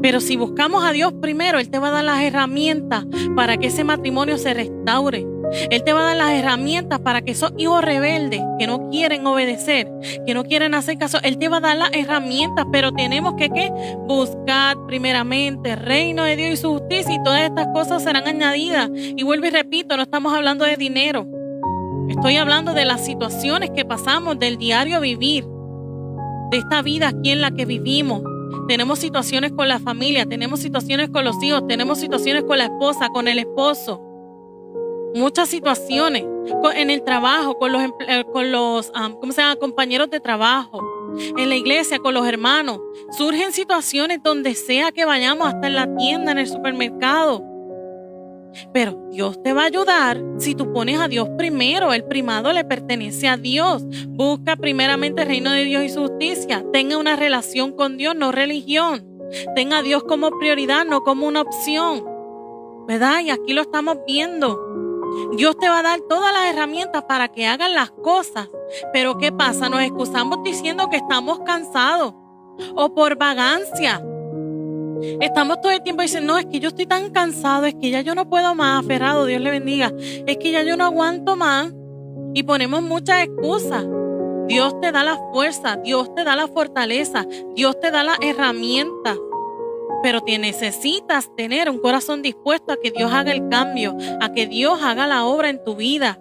Pero si buscamos a Dios primero, Él te va a dar las herramientas para que ese matrimonio se restaure. Él te va a dar las herramientas para que esos hijos rebeldes que no quieren obedecer, que no quieren hacer caso, Él te va a dar las herramientas, pero tenemos que ¿qué? Buscar primeramente el reino de Dios y su justicia y todas estas cosas serán añadidas. Y vuelvo y repito, no estamos hablando de dinero. Estoy hablando de las situaciones que pasamos, del diario vivir, de esta vida aquí en la que vivimos. Tenemos situaciones con la familia, tenemos situaciones con los hijos, tenemos situaciones con la esposa, con el esposo. Muchas situaciones en el trabajo, con los compañeros de trabajo, en la iglesia, con los hermanos. Surgen situaciones donde sea que vayamos, hasta en la tienda, en el supermercado. Pero Dios te va a ayudar si tú pones a Dios primero. El primado le pertenece a Dios. Busca primeramente el reino de Dios y su justicia. Tenga una relación con Dios, no religión. Tenga a Dios como prioridad, no como una opción. ¿Verdad? Y aquí lo estamos viendo. Dios te va a dar todas las herramientas para que hagas las cosas. Pero ¿qué pasa? Nos excusamos diciendo que estamos cansados o por vagancia. Estamos todo el tiempo diciendo, no, es que yo estoy tan cansado, es que ya yo no puedo más, aferrado, Dios le bendiga. Es que ya yo no aguanto más. Y ponemos muchas excusas. Dios te da la fuerza, Dios te da la fortaleza, Dios te da las herramientas. Pero te necesitas tener un corazón dispuesto a que Dios haga el cambio, a que Dios haga la obra en tu vida.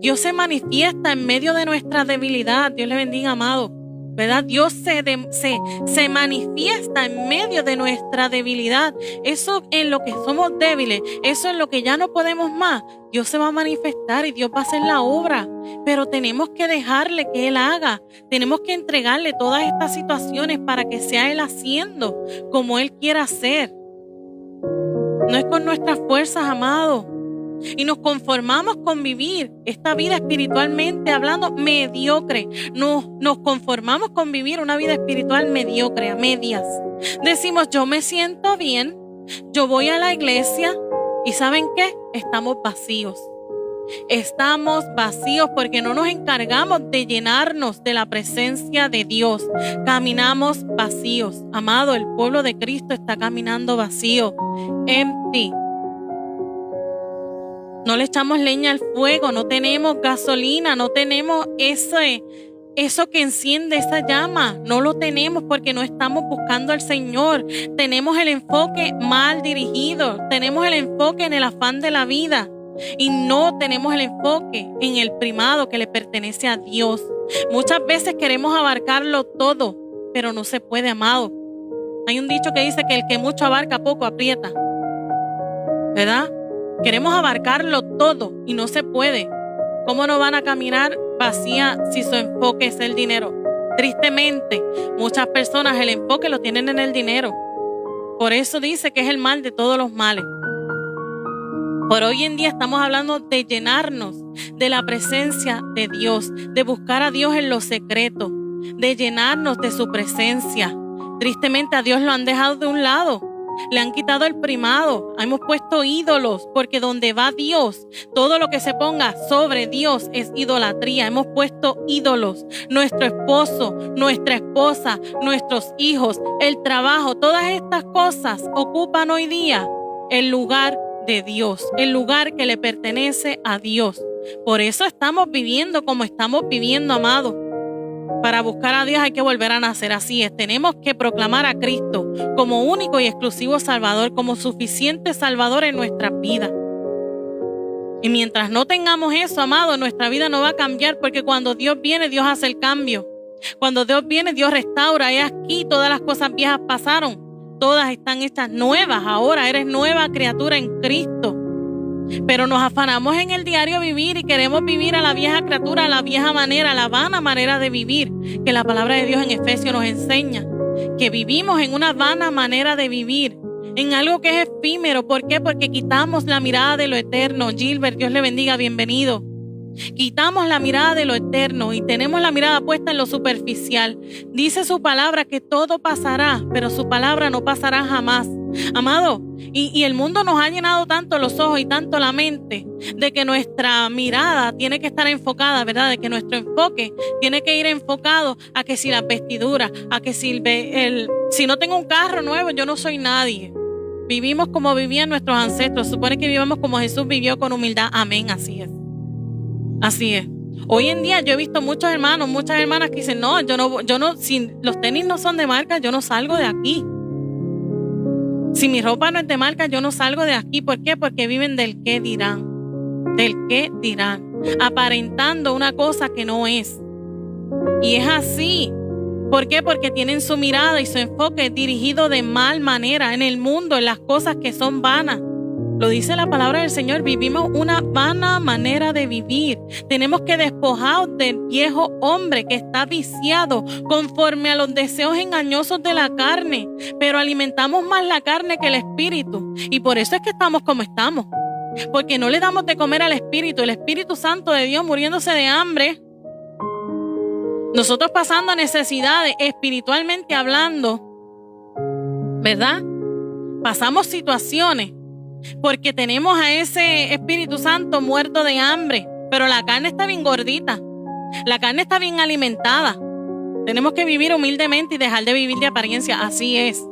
Dios se manifiesta en medio de nuestra debilidad. Dios le bendiga, amado. ¿Verdad? Dios se manifiesta en medio de nuestra debilidad. Eso en lo que somos débiles, eso en lo que ya no podemos más, Dios se va a manifestar y Dios va a hacer la obra. Pero tenemos que dejarle que Él haga. Tenemos que entregarle todas estas situaciones para que sea Él haciendo como Él quiera hacer. No es con nuestras fuerzas, amado. Y nos conformamos con vivir esta vida espiritualmente hablando mediocre. Nos conformamos con vivir una vida espiritual mediocre, a medias. Decimos, yo me siento bien, yo voy a la iglesia y ¿saben qué? Estamos vacíos. Estamos vacíos porque no nos encargamos de llenarnos de la presencia de Dios. Caminamos vacíos. Amado, el pueblo de Cristo está caminando vacío, empty. No le echamos leña al fuego, no tenemos gasolina, no tenemos ese eso que enciende esa llama. No lo tenemos porque no estamos buscando al Señor. Tenemos el enfoque mal dirigido. Tenemos el enfoque en el afán de la vida. Y no tenemos el enfoque en el primado que le pertenece a Dios. Muchas veces queremos abarcarlo todo, pero no se puede, amado. Hay un dicho que dice que el que mucho abarca, poco aprieta. ¿Verdad? Queremos abarcarlo todo y no se puede. ¿Cómo no van a caminar vacía si su enfoque es el dinero? Tristemente, muchas personas el enfoque lo tienen en el dinero. Por eso dice que es el mal de todos los males. Por hoy en día estamos hablando de llenarnos de la presencia de Dios, de buscar a Dios en lo secreto, de llenarnos de su presencia. Tristemente a Dios lo han dejado de un lado, le han quitado el primado, hemos puesto ídolos, porque donde va Dios, todo lo que se ponga sobre Dios es idolatría. Hemos puesto ídolos, nuestro esposo, nuestra esposa, nuestros hijos, el trabajo, todas estas cosas ocupan hoy día el lugar de Dios, el lugar que le pertenece a Dios. Por eso estamos viviendo como estamos viviendo, amado. Para buscar a Dios hay que volver a nacer. Así es, tenemos que proclamar a Cristo como único y exclusivo Salvador, como suficiente Salvador en nuestras vidas. Y mientras no tengamos eso, amado, nuestra vida no va a cambiar, porque cuando Dios viene, Dios hace el cambio. Cuando Dios viene, Dios restaura. Y aquí todas las cosas viejas pasaron. Todas están hechas nuevas. Ahora eres nueva criatura en Cristo. Pero nos afanamos en el diario vivir y queremos vivir a la vieja criatura, a la vieja manera, a la vana manera de vivir. Que la palabra de Dios en Efesios nos enseña que vivimos en una vana manera de vivir, en algo que es efímero. ¿Por qué? Porque quitamos la mirada de lo eterno. Gilbert, Dios le bendiga, bienvenido. Quitamos la mirada de lo eterno y tenemos la mirada puesta en lo superficial. Dice su palabra que todo pasará, pero su palabra no pasará jamás. Amado, y el mundo nos ha llenado tanto los ojos y tanto la mente de que nuestra mirada tiene que estar enfocada, ¿verdad? De que nuestro enfoque tiene que ir enfocado a que si las vestiduras, a que si no tengo un carro nuevo, yo no soy nadie. Vivimos como vivían nuestros ancestros. Supone que vivamos como Jesús vivió, con humildad. Amén, así es. Así es. Hoy en día yo he visto muchos hermanos, muchas hermanas que dicen, no, yo no, si los tenis no son de marca, yo no salgo de aquí. Si mi ropa no es de marca, yo no salgo de aquí. ¿Por qué? Porque viven del qué dirán. Del qué dirán. Aparentando una cosa que no es. Y es así. ¿Por qué? Porque tienen su mirada y su enfoque dirigido de mal manera en el mundo, en las cosas que son vanas. Lo dice la palabra del Señor, vivimos una vana manera de vivir. Tenemos que despojarnos del viejo hombre que está viciado conforme a los deseos engañosos de la carne, pero alimentamos más la carne que el espíritu. Y por eso es que estamos como estamos, porque no le damos de comer al espíritu, el Espíritu Santo de Dios muriéndose de hambre. Nosotros pasando necesidades espiritualmente hablando, ¿verdad? Pasamos situaciones porque tenemos a ese Espíritu Santo muerto de hambre, pero la carne está bien gordita, la carne está bien alimentada. Tenemos que vivir humildemente y dejar de vivir de apariencia, así es,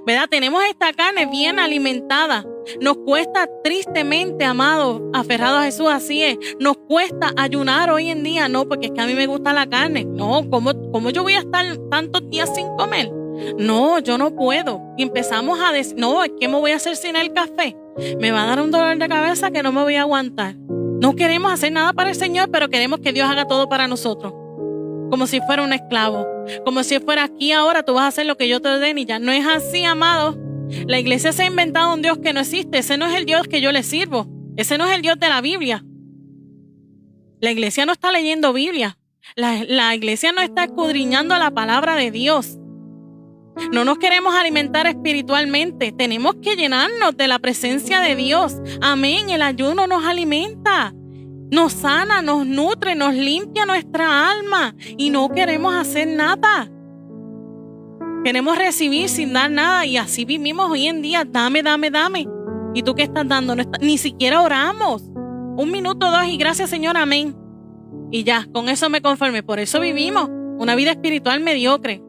¿verdad? Tenemos esta carne bien alimentada. Nos cuesta tristemente, amados, aferrados a Jesús, así es. Nos cuesta ayunar hoy en día, no, porque es que a mí me gusta la carne. No, ¿cómo yo voy a estar tantos días sin comer? No, yo no puedo. Y empezamos a decir, no, ¿qué me voy a hacer sin el café? Me va a dar un dolor de cabeza que no me voy a aguantar. No queremos hacer nada para el Señor, pero queremos que Dios haga todo para nosotros. Como si fuera un esclavo. Como si fuera aquí ahora, tú vas a hacer lo que yo te ordene y ya. No es así, amado. La iglesia se ha inventado un Dios que no existe. Ese no es el Dios que yo le sirvo. Ese no es el Dios de la Biblia. La iglesia no está leyendo Biblia. La iglesia no está escudriñando la palabra de Dios. No nos queremos alimentar espiritualmente. Tenemos que llenarnos de la presencia de Dios. Amén. El ayuno nos alimenta, nos sana, nos nutre, nos limpia nuestra alma. Y no queremos hacer nada. Queremos recibir sin dar nada. Y así vivimos hoy en día. Dame, dame, dame. ¿Y tú qué estás dando? Ni siquiera oramos. 1 minuto, 2 y gracias, Señor. Amén. Y ya, con eso me conformé. Por eso vivimos una vida espiritual mediocre.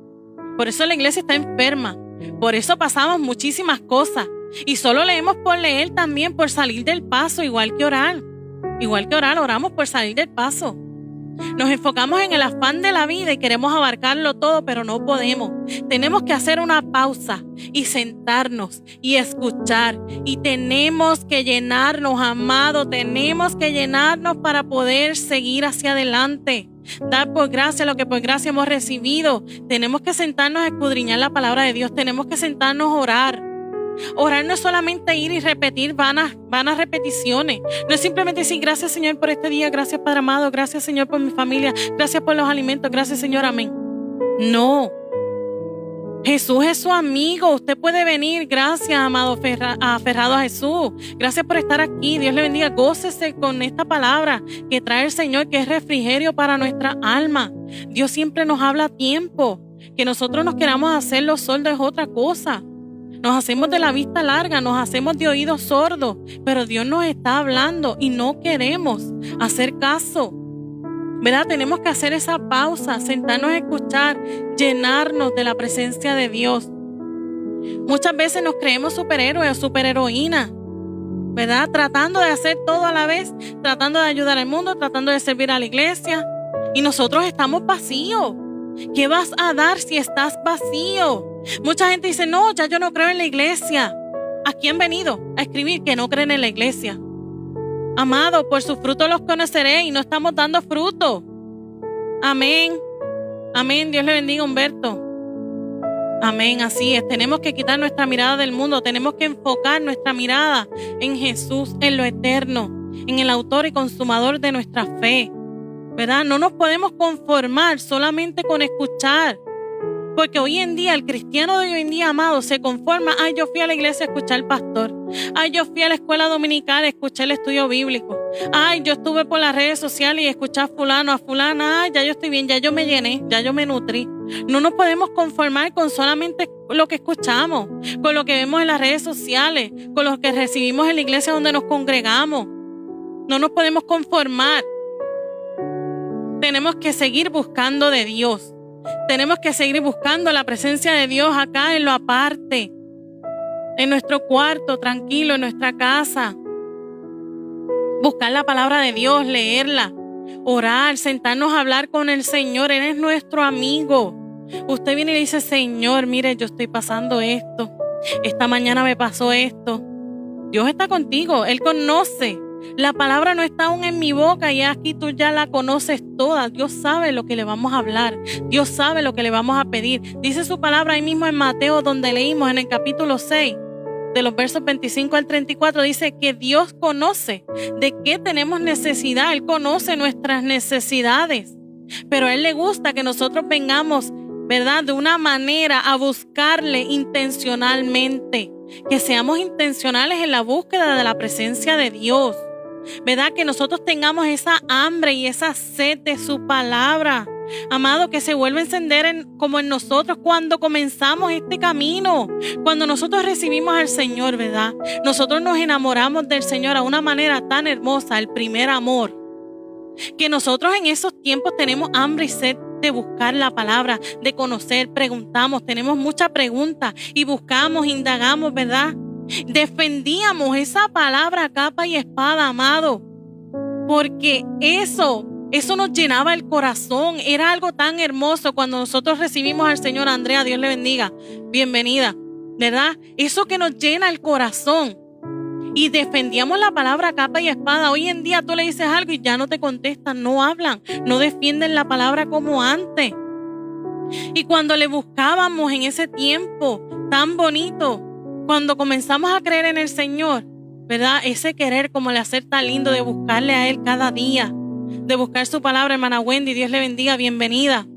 Por eso la iglesia está enferma. Por eso pasamos muchísimas cosas. Y solo leemos por leer, también por salir del paso, igual que orar. Igual que orar, oramos por salir del paso. Nos enfocamos en el afán de la vida y queremos abarcarlo todo, pero no podemos. Tenemos que hacer una pausa y sentarnos y escuchar. Y tenemos que llenarnos, amado. Tenemos que llenarnos para poder seguir hacia adelante. Dar por gracia lo que por gracia hemos recibido. Tenemos que sentarnos a escudriñar la palabra de Dios. Tenemos que sentarnos a orar. Orar no es solamente ir y repetir vanas repeticiones. No es simplemente decir gracias, Señor, por este día. Gracias, Padre amado. Gracias, Señor, por mi familia. Gracias por los alimentos. Gracias, Señor. Amén. No. Jesús es su amigo. Usted puede venir. Gracias, amado, aferrado a Jesús. Gracias por estar aquí. Dios le bendiga. Gócese con esta palabra que trae el Señor, que es refrigerio para nuestra alma. Dios siempre nos habla a tiempo. Que nosotros nos queramos hacer los sordos es otra cosa. Nos hacemos de la vista larga, nos hacemos de oídos sordos, pero Dios nos está hablando y no queremos hacer caso. ¿Verdad? Tenemos que hacer esa pausa, sentarnos a escuchar, llenarnos de la presencia de Dios. Muchas veces nos creemos superhéroes o superheroínas, ¿verdad? Tratando de hacer todo a la vez, tratando de ayudar al mundo, tratando de servir a la iglesia. Y nosotros estamos vacíos. ¿Qué vas a dar si estás vacío? Mucha gente dice, no, ya yo no creo en la iglesia. Aquí han venido a escribir que no creen en la iglesia. Amado, por sus frutos los conoceré y no estamos dando fruto. Amén. Amén. Dios le bendiga, Humberto. Amén. Así es. Tenemos que quitar nuestra mirada del mundo. Tenemos que enfocar nuestra mirada en Jesús, en lo eterno, en el autor y consumador de nuestra fe. ¿Verdad? No nos podemos conformar solamente con escuchar. Porque hoy en día, el cristiano de hoy en día, amado, se conforma. Ay, yo fui a la iglesia a escuchar al pastor. Ay, yo fui a la escuela dominical a escuchar el estudio bíblico. Ay, yo estuve por las redes sociales y escuché a fulano, a fulana. Ay, ya yo estoy bien, ya yo me llené, ya yo me nutrí. No nos podemos conformar con solamente lo que escuchamos, con lo que vemos en las redes sociales, con lo que recibimos en la iglesia donde nos congregamos. No nos podemos conformar. Tenemos que seguir buscando de Dios. Tenemos que seguir buscando la presencia de Dios acá en lo aparte, en nuestro cuarto, tranquilo, en nuestra casa. Buscar la palabra de Dios, leerla, orar, sentarnos a hablar con el Señor. Él es nuestro amigo. Usted viene y le dice, Señor, mire, yo estoy pasando esto. Esta mañana me pasó esto. Dios está contigo. Él conoce. La palabra no está aún en mi boca y aquí tú ya la conoces toda. Dios sabe lo que le vamos a hablar. Dios sabe lo que le vamos a pedir. Dice su palabra ahí mismo en Mateo, donde leímos en el capítulo 6, de los versos 25 al 34, dice que Dios conoce de qué tenemos necesidad. Él conoce nuestras necesidades, pero a Él le gusta que nosotros vengamos, ¿verdad?, de una manera a buscarle intencionalmente. Que seamos intencionales en la búsqueda de la presencia de Dios. ¿Verdad? Que nosotros tengamos esa hambre y esa sed de su palabra. Amado, que se vuelva a encender como en nosotros cuando comenzamos este camino. Cuando nosotros recibimos al Señor, ¿verdad? Nosotros nos enamoramos del Señor a una manera tan hermosa, el primer amor. Que nosotros en esos tiempos tenemos hambre y sed de buscar la palabra, de conocer, preguntamos, tenemos muchas preguntas y buscamos, indagamos, ¿verdad? Defendíamos esa palabra a capa y espada, amado, porque eso nos llenaba el corazón. Era algo tan hermoso cuando nosotros recibimos al Señor. Andrea, Dios le bendiga, bienvenida, ¿verdad? Eso que nos llena el corazón. Y defendíamos la palabra a capa y espada. Hoy en día tú le dices algo y ya no te contestan, no hablan, no defienden la palabra como antes. Y cuando le buscábamos en ese tiempo tan bonito, cuando comenzamos a creer en el Señor, ¿verdad? Ese querer, como el hacer tan lindo de buscarle a Él cada día, de buscar su palabra, hermana Wendy, Dios le bendiga, bienvenida.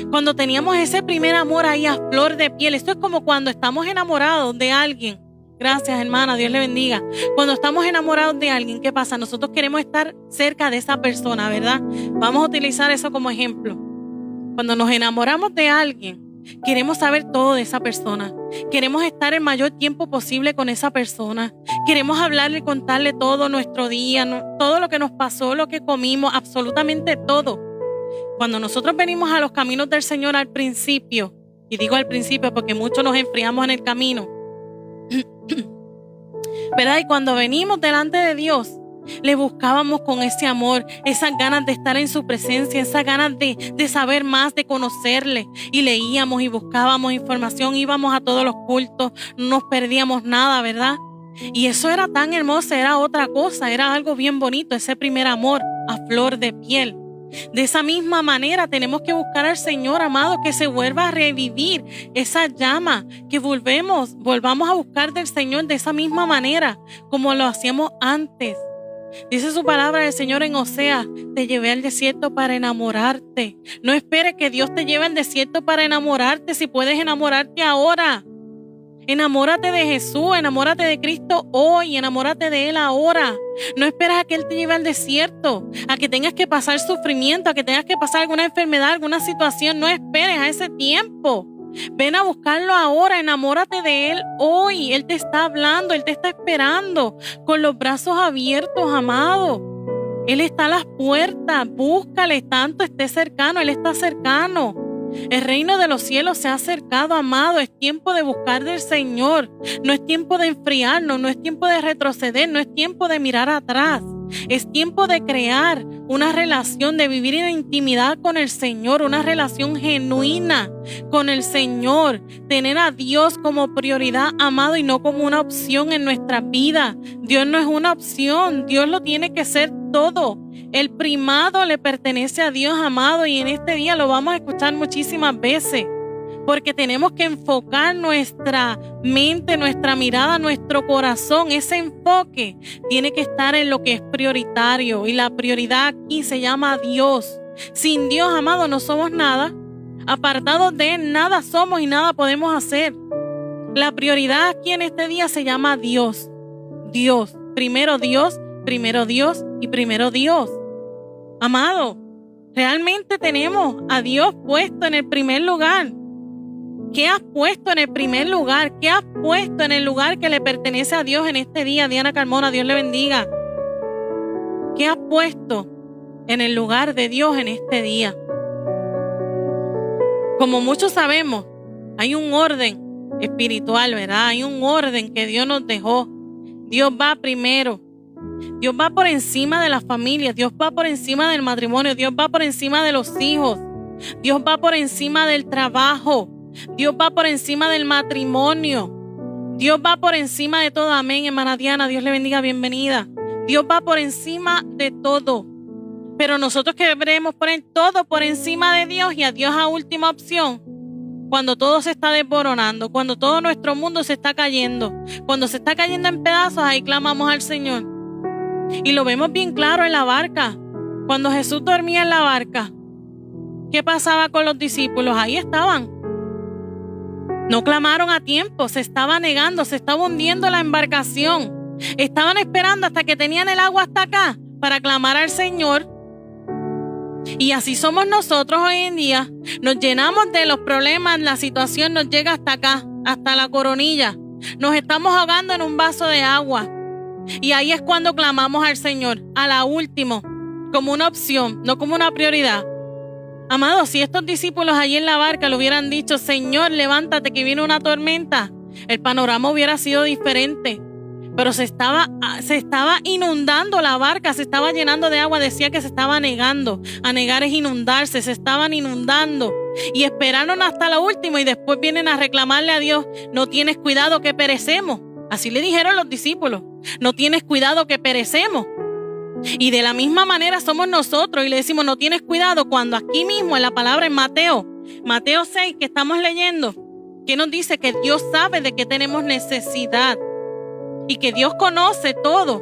Cuando teníamos ese primer amor ahí a flor de piel, esto es como cuando estamos enamorados de alguien. Gracias, hermana, Dios le bendiga. Cuando estamos enamorados de alguien, ¿qué pasa? Nosotros queremos estar cerca de esa persona, ¿verdad? Vamos a utilizar eso como ejemplo. Cuando nos enamoramos de alguien, queremos saber todo de esa persona. Queremos estar el mayor tiempo posible con esa persona. Queremos hablarle y contarle todo nuestro día, todo lo que nos pasó, lo que comimos, absolutamente todo. Cuando nosotros venimos a los caminos del Señor al principio, y digo al principio porque muchos nos enfriamos en el camino, ¿verdad? Y cuando venimos delante de Dios, Le buscábamos con ese amor, esas ganas de estar en su presencia, esas ganas de saber más, de conocerle. Y leíamos y buscábamos información, íbamos a todos los cultos, no nos perdíamos nada, ¿verdad? Y eso era tan hermoso, era otra cosa, era algo bien bonito, ese primer amor a flor de piel. De esa misma manera tenemos que buscar al Señor, amado, que se vuelva a revivir esa llama, que volvamos a buscar del Señor de esa misma manera como lo hacíamos antes. Dice su palabra del Señor en Oseas: te llevé al desierto para enamorarte. No esperes que Dios te lleve al desierto para enamorarte, si puedes enamorarte ahora. Enamórate de Jesús, enamórate de Cristo hoy, enamórate de Él ahora. No esperas a que Él te lleve al desierto, a que tengas que pasar sufrimiento, a que tengas que pasar alguna enfermedad, alguna situación. No esperes a ese tiempo. Ven a buscarlo ahora, enamórate de Él hoy. Él te está hablando, Él te está esperando con los brazos abiertos, amado. Él está a las puertas, búscale tanto esté cercano, Él está cercano. El reino de los cielos se ha acercado, amado. Es tiempo de buscar del Señor. No es tiempo de enfriarnos, no es tiempo de retroceder, no es tiempo de mirar atrás. Es tiempo de crear una relación, de vivir en intimidad con el Señor, una relación genuina con el Señor. Tener a Dios como prioridad, amado, y no como una opción en nuestra vida. Dios no es una opción, Dios lo tiene que ser todo. El primado le pertenece a Dios, amado, y en este día lo vamos a escuchar muchísimas veces, porque tenemos que enfocar nuestra mente, nuestra mirada, nuestro corazón. Ese enfoque tiene que estar en lo que es prioritario, y la prioridad aquí se llama Dios. Sin Dios, amado, no somos nada. Apartados de Él, nada somos y nada podemos hacer. La prioridad aquí en este día se llama Dios. Dios, primero Dios y primero Dios. Amado, realmente tenemos a Dios puesto en el primer lugar. ¿Qué has puesto en el primer lugar? ¿Qué has puesto en el lugar que le pertenece a Dios en este día? Diana Carmona, Dios le bendiga. ¿Qué has puesto en el lugar de Dios en este día? Como muchos sabemos, hay un orden espiritual, ¿verdad? Hay un orden que Dios nos dejó. Dios va primero. Dios va por encima de las familias, Dios va por encima del matrimonio, Dios va por encima de los hijos, Dios va por encima del trabajo, Dios va por encima del matrimonio, Dios va por encima de todo. Amén, hermana Diana, Dios le bendiga, bienvenida. Dios va por encima de todo, pero nosotros queremos poner todo por encima de Dios y a Dios a última opción. Cuando todo se está desboronando, cuando todo nuestro mundo se está cayendo, cuando se está cayendo en pedazos, ahí clamamos al Señor. Y lo vemos bien claro en la barca. Cuando Jesús dormía en la barca, ¿qué pasaba con los discípulos? Ahí estaban. No clamaron a tiempo, se estaba negando, se estaba hundiendo la embarcación. Estaban esperando hasta que tenían el agua hasta acá para clamar al Señor. Y así somos nosotros hoy en día. Nos llenamos de los problemas, la situación nos llega hasta acá, hasta la coronilla. Nos estamos ahogando en un vaso de agua. Y ahí es cuando clamamos al Señor, a la última, como una opción, no como una prioridad. Amados, si estos discípulos allí en la barca le hubieran dicho: Señor, levántate que viene una tormenta, el panorama hubiera sido diferente. Pero se estaba inundando la barca, se estaba llenando de agua. Decía que se estaba anegando. Anegar es inundarse, se estaban inundando. Y esperaron hasta la última y después vienen a reclamarle a Dios: no tienes cuidado que perecemos. Así le dijeron los discípulos: no tienes cuidado que perecemos. Y de la misma manera somos nosotros y le decimos: no tienes cuidado, cuando aquí mismo en la palabra en Mateo 6 que estamos leyendo, que nos dice que Dios sabe de qué tenemos necesidad y que Dios conoce todo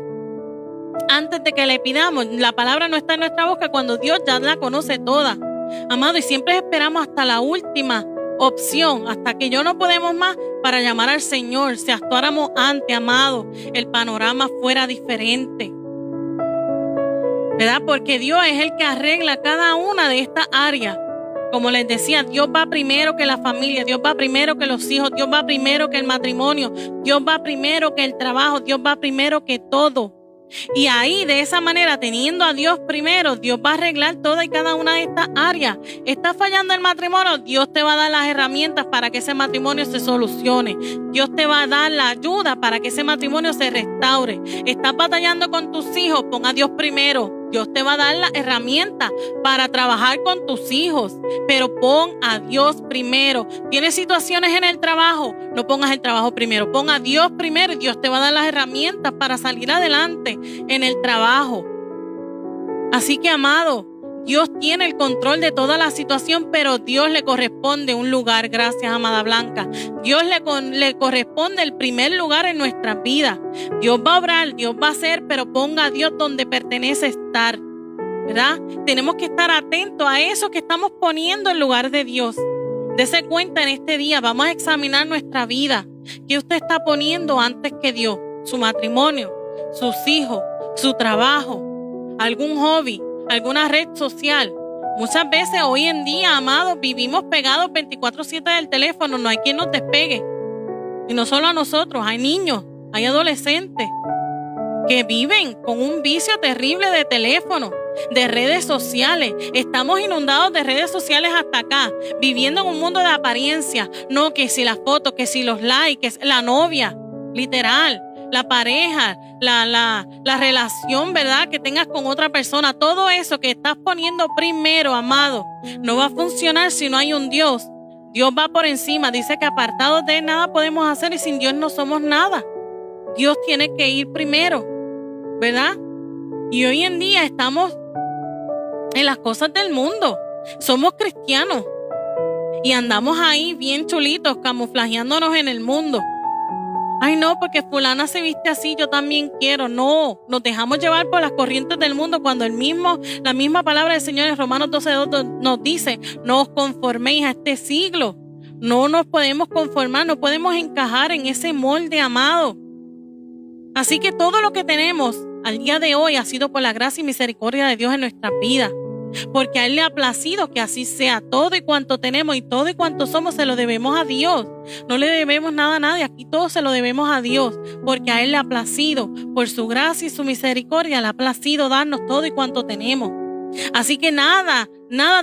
antes de que le pidamos. La palabra no está en nuestra boca cuando Dios ya la conoce toda, amado, y siempre esperamos hasta la última opción, hasta que yo no podemos más, para llamar al Señor. Si actuáramos antes, amado, el panorama fuera diferente, ¿verdad? Porque Dios es el que arregla cada una de estas áreas. Como les decía, Dios va primero que la familia, Dios va primero que los hijos, Dios va primero que el matrimonio, Dios va primero que el trabajo, Dios va primero que todo. Y ahí, de esa manera, teniendo a Dios primero, Dios va a arreglar toda y cada una de estas áreas. ¿Está fallando el matrimonio? Dios te va a dar las herramientas para que ese matrimonio se solucione. Dios te va a dar la ayuda para que ese matrimonio se restaure. ¿Estás batallando con tus hijos? Pon a Dios primero. Dios te va a dar las herramientas para trabajar con tus hijos, pero pon a Dios primero. ¿Tienes situaciones en el trabajo? No pongas el trabajo primero, pon a Dios primero y Dios te va a dar las herramientas para salir adelante en el trabajo. Así que, amado, Dios tiene el control de toda la situación, pero Dios le corresponde un lugar. Gracias, amada Blanca. Dios le corresponde el primer lugar en nuestra vida. Dios va a obrar, Dios va a hacer, pero ponga a Dios donde pertenece estar, ¿verdad? Tenemos que estar atentos a eso que estamos poniendo en lugar de Dios. Dese cuenta en este día, vamos a examinar nuestra vida. ¿Qué usted está poniendo antes que Dios? Su matrimonio, sus hijos, su trabajo, algún hobby, alguna red social. Muchas veces hoy en día, amados, vivimos pegados 24/7 del teléfono. No hay quien nos despegue. Y no solo a nosotros, hay niños, hay adolescentes que viven con un vicio terrible de teléfono, de redes sociales. Estamos inundados de redes sociales hasta acá, viviendo en un mundo de apariencia. No, que si las fotos, que si los likes, que si la novia, literal, la pareja, la relación, ¿verdad?, que tengas con otra persona. Todo eso que estás poniendo primero, amado, no va a funcionar si no hay un Dios. Dios va por encima. Dice que apartados de Él nada podemos hacer y sin Dios no somos nada. Dios tiene que ir primero, ¿verdad? Y hoy en día estamos en las cosas del mundo. Somos cristianos y andamos ahí bien chulitos, camuflajeándonos en el mundo. Ay, no, porque fulana se viste así, yo también quiero. No, nos dejamos llevar por las corrientes del mundo cuando la misma palabra del Señor en Romanos 12:2 nos dice: no os conforméis a este siglo. No nos podemos conformar, no podemos encajar en ese molde, amado. Así que todo lo que tenemos al día de hoy ha sido por la gracia y misericordia de Dios en nuestras vidas. Porque a Él le ha placido que así sea. Todo y cuanto tenemos y todo y cuanto somos se lo debemos a Dios. No le debemos nada a nadie. Aquí todo se lo debemos a Dios. Porque a Él le ha placido, por su gracia y su misericordia, le ha placido darnos todo y cuanto tenemos. Así que nada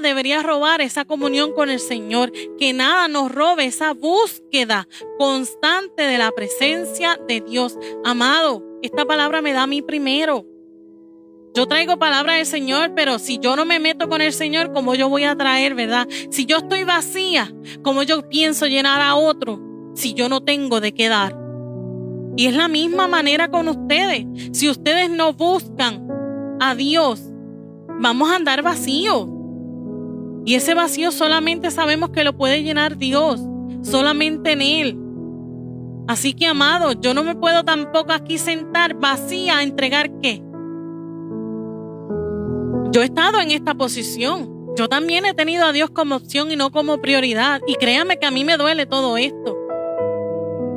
debería robar esa comunión con el Señor. Que nada nos robe esa búsqueda constante de la presencia de Dios. Amado, esta palabra me da a mí primero. Yo traigo palabra del Señor, pero si yo no me meto con el Señor, ¿cómo yo voy a traer, verdad? Si yo estoy vacía, ¿cómo yo pienso llenar a otro si yo no tengo de qué dar? Y es la misma manera con ustedes. Si ustedes no buscan a Dios, vamos a andar vacíos. Y ese vacío solamente sabemos que lo puede llenar Dios, solamente en Él. Así que, amado, yo no me puedo tampoco aquí sentar vacía a entregar ¿qué? Yo he estado en esta posición. Yo también he tenido a Dios como opción y no como prioridad. Y créanme que a mí me duele todo esto.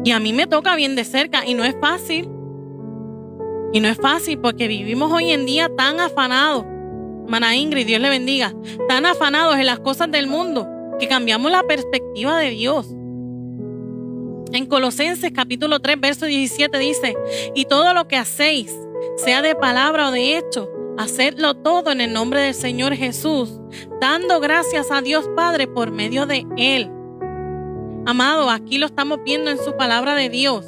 Y a mí me toca bien de cerca. Y no es fácil. Y no es fácil porque vivimos hoy en día tan afanados. Hermana Ingrid, Dios le bendiga. Tan afanados en las cosas del mundo que cambiamos la perspectiva de Dios. En Colosenses capítulo 3, verso 17 dice: y todo lo que hacéis, sea de palabra o de hecho, hacedlo todo en el nombre del Señor Jesús, dando gracias a Dios Padre por medio de Él. Amado, aquí lo estamos viendo en su palabra de Dios,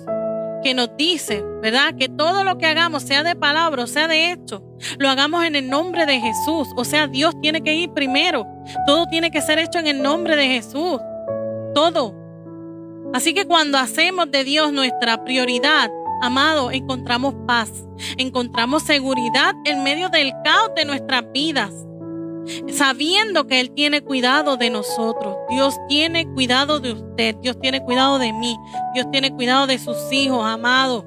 que nos dice, ¿verdad?, que todo lo que hagamos, sea de palabra o sea de hecho, lo hagamos en el nombre de Jesús. O sea, Dios tiene que ir primero. Todo tiene que ser hecho en el nombre de Jesús. Todo. Así que cuando hacemos de Dios nuestra prioridad, amado, encontramos paz, encontramos seguridad en medio del caos de nuestras vidas, sabiendo que Él tiene cuidado de nosotros. Dios tiene cuidado de usted, Dios tiene cuidado de mí, Dios tiene cuidado de sus hijos, amado,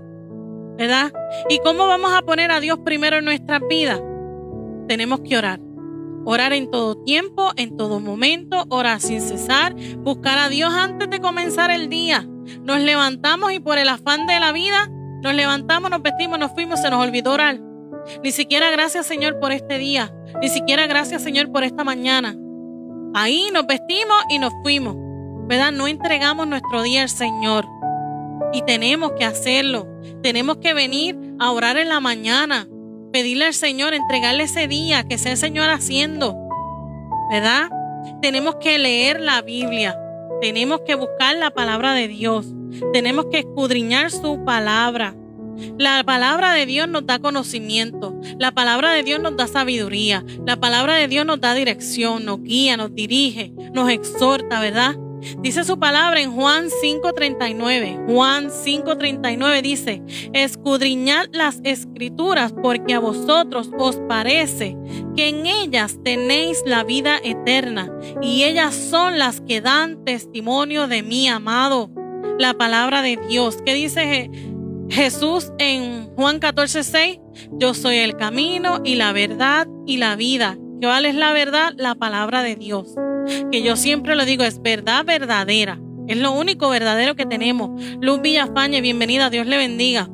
¿verdad? ¿Y cómo vamos a poner a Dios primero en nuestras vidas? Tenemos que orar. Orar en todo tiempo, en todo momento, orar sin cesar, buscar a Dios antes de comenzar el día. Nos levantamos y por el afán de la vida, nos levantamos, nos vestimos, nos fuimos, se nos olvidó orar. Ni siquiera gracias, Señor, por este día. Ni siquiera gracias, Señor, por esta mañana. Ahí nos vestimos y nos fuimos, ¿verdad? No entregamos nuestro día al Señor. Y tenemos que hacerlo. Tenemos que venir a orar en la mañana, pedirle al Señor, entregarle ese día, que sea el Señor haciendo, ¿verdad? Tenemos que leer la Biblia, tenemos que buscar la palabra de Dios, tenemos que escudriñar su palabra. La palabra de Dios nos da conocimiento, la palabra de Dios nos da sabiduría, la palabra de Dios nos da dirección, nos guía, nos dirige, nos exhorta, ¿verdad? Dice su palabra en Juan 5:39. Juan 5:39 dice: escudriñad las escrituras, porque a vosotros os parece que en ellas tenéis la vida eterna, y ellas son las que dan testimonio de mí. Amado, la palabra de Dios. ¿Qué dice Jesús en Juan 14:6? Yo soy el camino y la verdad y la vida. ¿Cuál es la verdad? La palabra de Dios, que yo siempre lo digo, es verdad verdadera. Es lo único verdadero que tenemos. Luz Villafañe, bienvenida, Dios le bendiga.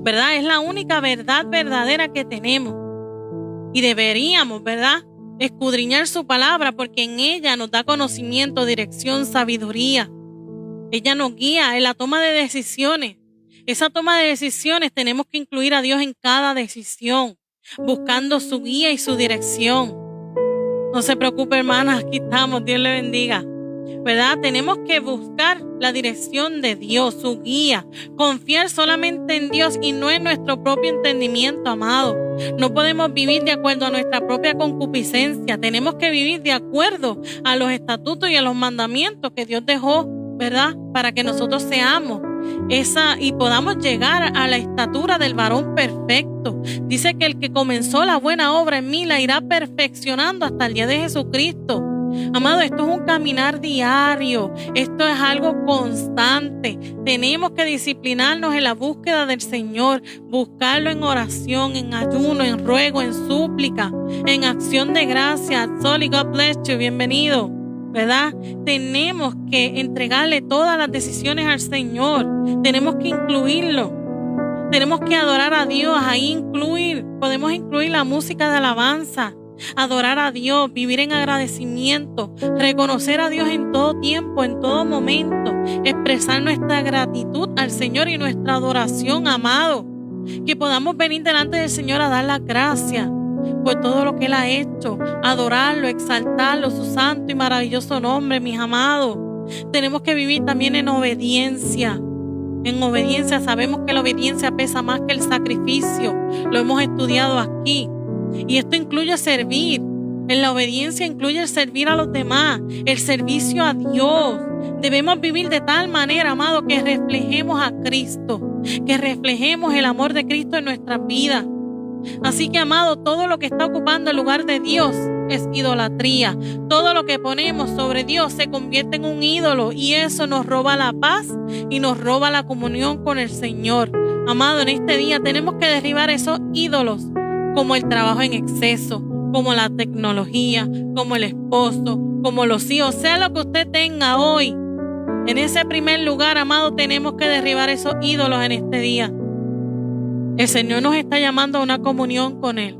¿Verdad? Es la única verdad verdadera que tenemos. Y deberíamos, ¿verdad?, escudriñar su palabra, porque en ella nos da conocimiento, dirección, sabiduría. Ella nos guía en la toma de decisiones. Esa toma de decisiones tenemos que incluir a Dios en cada decisión, buscando su guía y su dirección. No se preocupe, hermana, aquí estamos, Dios le bendiga. ¿Verdad? Tenemos que buscar la dirección de Dios, su guía, confiar solamente en Dios y no en nuestro propio entendimiento, amado. No podemos vivir de acuerdo a nuestra propia concupiscencia, tenemos que vivir de acuerdo a los estatutos y a los mandamientos que Dios dejó, ¿verdad?, para que nosotros seamos y podamos llegar a la estatura del varón perfecto. Dice que el que comenzó la buena obra en mí la irá perfeccionando hasta el día de Jesucristo. Amado, esto es un caminar diario, esto es algo constante. Tenemos que disciplinarnos en la búsqueda del Señor, buscarlo en oración, en ayuno, en ruego, en súplica, en acción de gracias. Soli, God bless you, bienvenido, ¿verdad? Tenemos que entregarle todas las decisiones al Señor, tenemos que incluirlo. Tenemos que adorar a Dios, ahí podemos incluir la música de alabanza. Adorar a Dios, vivir en agradecimiento, reconocer a Dios en todo tiempo, en todo momento, expresar nuestra gratitud al Señor y nuestra adoración, amado. Que podamos venir delante del Señor a dar las gracias por todo lo que Él ha hecho, adorarlo, exaltarlo, su santo y maravilloso nombre, mis amados. Tenemos que vivir también en obediencia. En obediencia, sabemos que la obediencia pesa más que el sacrificio. Lo hemos estudiado aquí. Y esto incluye servir. En la obediencia incluye el servir a los demás, el servicio a Dios. Debemos vivir de tal manera, amado, que reflejemos a Cristo, que reflejemos el amor de Cristo en nuestras vidas. Así que, amado, todo lo que está ocupando el lugar de Dios es idolatría. Todo lo que ponemos sobre Dios se convierte en un ídolo, y eso nos roba la paz y nos roba la comunión con el Señor. Amado, en este día tenemos que derribar esos ídolos, como el trabajo en exceso, como la tecnología, como el esposo, como los hijos, sea lo que usted tenga hoy. En ese primer lugar, amado, tenemos que derribar esos ídolos en este día. El Señor nos está llamando a una comunión con Él.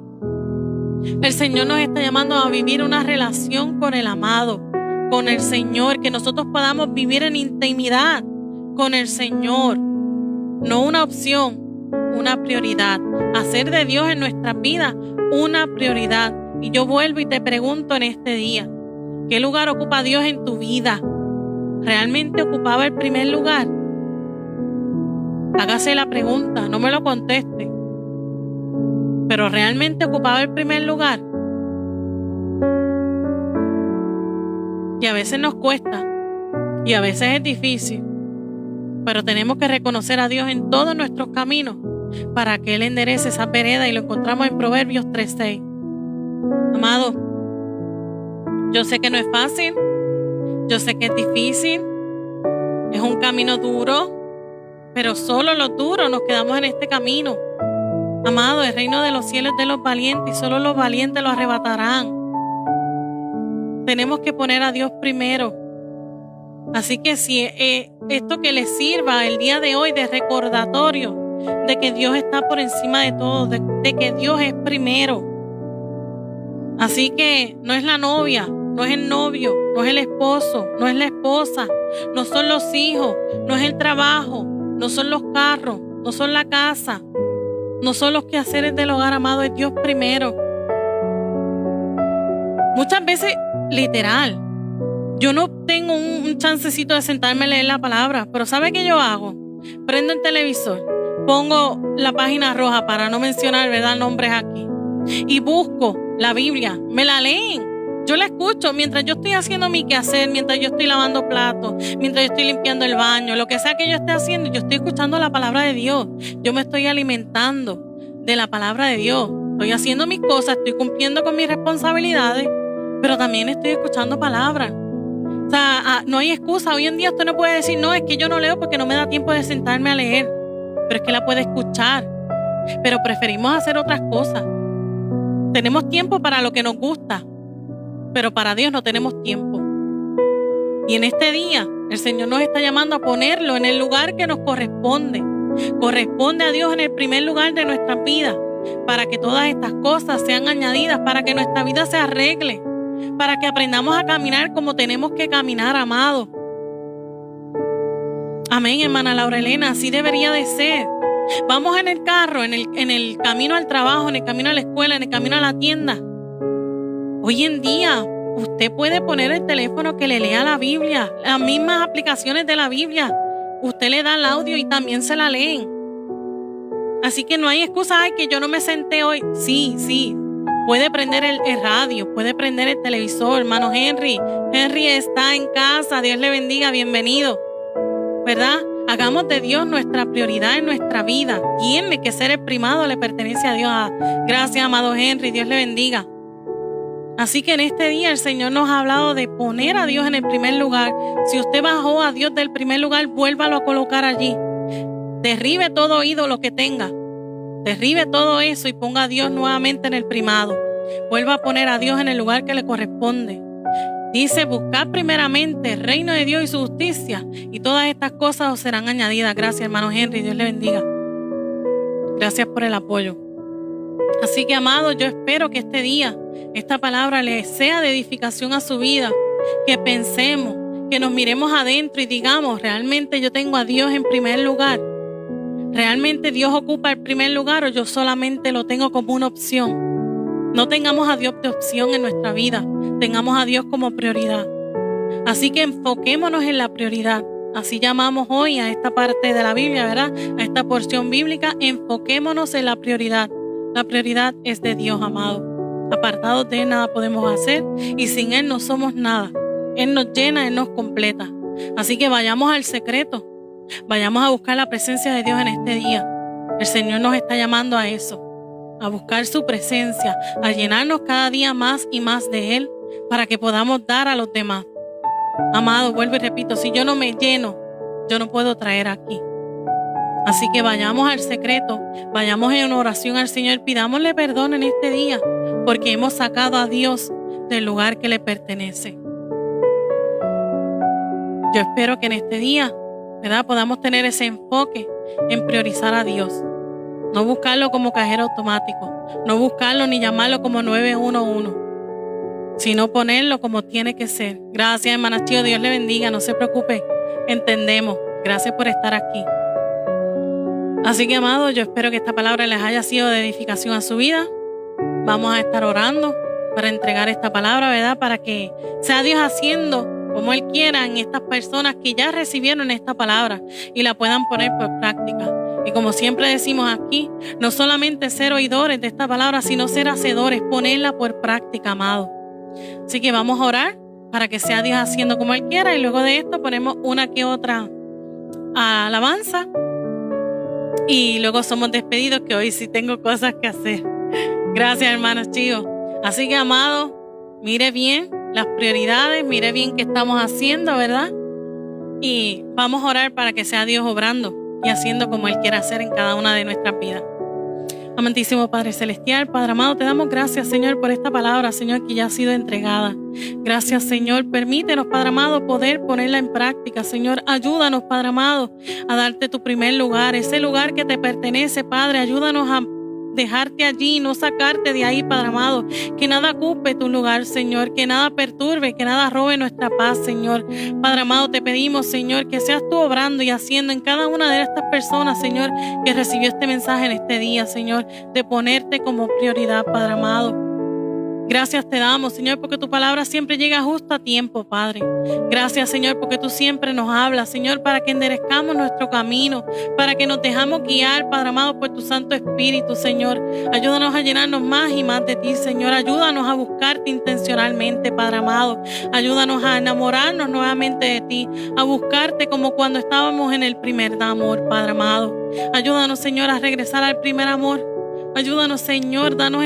El Señor nos está llamando a vivir una relación con el amado, con el Señor, que nosotros podamos vivir en intimidad con el Señor. No una opción, una prioridad. Hacer de Dios en nuestras vidas una prioridad. Y yo vuelvo y te pregunto en este día, ¿qué lugar ocupa Dios en tu vida? ¿Realmente ocupaba el primer lugar? Hágase la pregunta, no me lo conteste. ¿Pero realmente ocupaba el primer lugar? Y a veces nos cuesta, y a veces es difícil, pero tenemos que reconocer a Dios en todos nuestros caminos para que Él enderece esa vereda, y lo encontramos en Proverbios 3:6. Amado, yo sé que no es fácil, yo sé que es difícil, es un camino duro, pero solo los duros nos quedamos en este camino. Amado, el reino de los cielos es de los valientes, y solo los valientes lo arrebatarán. Tenemos que poner a Dios primero. Así que si esto que les sirva el día de hoy de recordatorio de que Dios está por encima de todo, de que Dios es primero. Así que no es la novia, no es el novio, no es el esposo, no es la esposa, no son los hijos, no es el trabajo, no son los carros, no son la casa, no son los quehaceres del hogar, amado, es Dios primero. Muchas veces, literal, yo no tengo un chancecito de sentarme a leer la palabra, pero ¿sabe qué yo hago? Prendo el televisor, pongo la página roja para no mencionar, ¿verdad?, nombres aquí, y busco la Biblia, me la leen. Yo la escucho mientras yo estoy haciendo mi quehacer, mientras yo estoy lavando platos, mientras yo estoy limpiando el baño, lo que sea que yo esté haciendo, yo estoy escuchando la palabra de Dios. Yo me estoy alimentando de la palabra de Dios. Estoy haciendo mis cosas, estoy cumpliendo con mis responsabilidades, pero también estoy escuchando palabra. O sea, no hay excusa. Hoy en día usted no puede decir, no, es que yo no leo porque no me da tiempo de sentarme a leer. Pero es que la puede escuchar. Pero preferimos hacer otras cosas. Tenemos tiempo para lo que nos gusta, pero para Dios no tenemos tiempo. Y en este día, el Señor nos está llamando a ponerlo en el lugar que nos corresponde. Corresponde a Dios en el primer lugar de nuestras vidas, para que todas estas cosas sean añadidas, para que nuestra vida se arregle, para que aprendamos a caminar como tenemos que caminar, amado. Amén, hermana Laura Elena, así debería de ser. Vamos en el carro, en el camino al trabajo, en el camino a la escuela, en el camino a la tienda. Hoy en día, usted puede poner el teléfono que le lea la Biblia, las mismas aplicaciones de la Biblia. Usted le da el audio y también se la leen. Así que no hay excusa, ay, que yo no me senté hoy. Sí, puede prender el radio, puede prender el televisor, hermano Henry. Henry está en casa, Dios le bendiga, bienvenido. ¿Verdad? Hagamos de Dios nuestra prioridad en nuestra vida. Tiene que ser el primado, le pertenece a Dios. Gracias, amado Henry, Dios le bendiga. Así que en este día el Señor nos ha hablado de poner a Dios en el primer lugar. Si usted bajó a Dios del primer lugar, vuélvalo a colocar allí. Derribe todo ídolo que tenga. Derribe todo eso y ponga a Dios nuevamente en el primado. Vuelva a poner a Dios en el lugar que le corresponde. Dice, buscar primeramente el reino de Dios y su justicia, y todas estas cosas os serán añadidas. Gracias, hermano Henry, Dios le bendiga. Gracias por el apoyo. Así que, amado, yo espero que este día esta palabra le sea de edificación a su vida, que pensemos, que nos miremos adentro y digamos, ¿realmente yo tengo a Dios en primer lugar? ¿Realmente Dios ocupa el primer lugar o yo solamente lo tengo como una opción? No tengamos a Dios de opción en nuestra vida, tengamos a Dios como prioridad. Así que enfoquémonos en la prioridad. Así llamamos hoy a esta parte de la Biblia, ¿verdad? A esta porción bíblica, enfoquémonos en la prioridad. La prioridad es de Dios, amado. Apartados de Él nada podemos hacer y sin Él no somos nada. Él nos llena, Él nos completa. Así que vayamos al secreto, vayamos a buscar la presencia de Dios en este día. El Señor nos está llamando a eso, a buscar su presencia, a llenarnos cada día más y más de Él para que podamos dar a los demás. Amado, vuelvo y repito, si yo no me lleno, yo no puedo traer aquí. Así que vayamos al secreto, vayamos en oración al Señor, pidámosle perdón en este día, porque hemos sacado a Dios del lugar que le pertenece. Yo espero que en este día, ¿verdad?, podamos tener ese enfoque en priorizar a Dios. No buscarlo como cajero automático, no buscarlo ni llamarlo como 911, sino ponerlo como tiene que ser. Gracias, hermana Chío, Dios le bendiga, no se preocupe, entendemos. Gracias por estar aquí. Así que, amados, yo espero que esta palabra les haya sido de edificación a su vida. Vamos a estar orando para entregar esta palabra, ¿verdad? Para que sea Dios haciendo como Él quiera en estas personas que ya recibieron esta palabra y la puedan poner por práctica. Y como siempre decimos aquí, no solamente ser oidores de esta palabra, sino ser hacedores, ponerla por práctica, amado. Así que vamos a orar para que sea Dios haciendo como Él quiera y luego de esto ponemos una que otra alabanza. Y luego somos despedidos, que hoy sí tengo cosas que hacer. Gracias, hermanos chicos. Así que, amado, mire bien las prioridades, mire bien qué estamos haciendo, ¿verdad? Y vamos a orar para que sea Dios obrando y haciendo como Él quiera hacer en cada una de nuestras vidas. Amantísimo Padre Celestial, Padre amado, te damos gracias, Señor, por esta palabra, Señor, que ya ha sido entregada. Gracias, Señor. Permítenos, Padre amado, poder ponerla en práctica, Señor. Ayúdanos, Padre amado, a darte tu primer lugar, ese lugar que te pertenece, Padre. Ayúdanos a dejarte allí, no sacarte de ahí, Padre amado. Que nada ocupe tu lugar, Señor, que nada perturbe, que nada robe nuestra paz, Señor. Padre amado, te pedimos, Señor, que seas tú obrando y haciendo en cada una de estas personas, Señor, que recibió este mensaje en este día, Señor, de ponerte como prioridad, Padre amado. Gracias te damos, Señor, porque tu palabra siempre llega justo a tiempo, Padre. Gracias, Señor, porque tú siempre nos hablas, Señor, para que enderezcamos nuestro camino, para que nos dejamos guiar, Padre amado, por tu Santo Espíritu, Señor. Ayúdanos a llenarnos más y más de ti, Señor. Ayúdanos a buscarte intencionalmente, Padre amado. Ayúdanos a enamorarnos nuevamente de ti, a buscarte como cuando estábamos en el primer amor, Padre amado. Ayúdanos, Señor, a regresar al primer amor. Ayúdanos, Señor, danos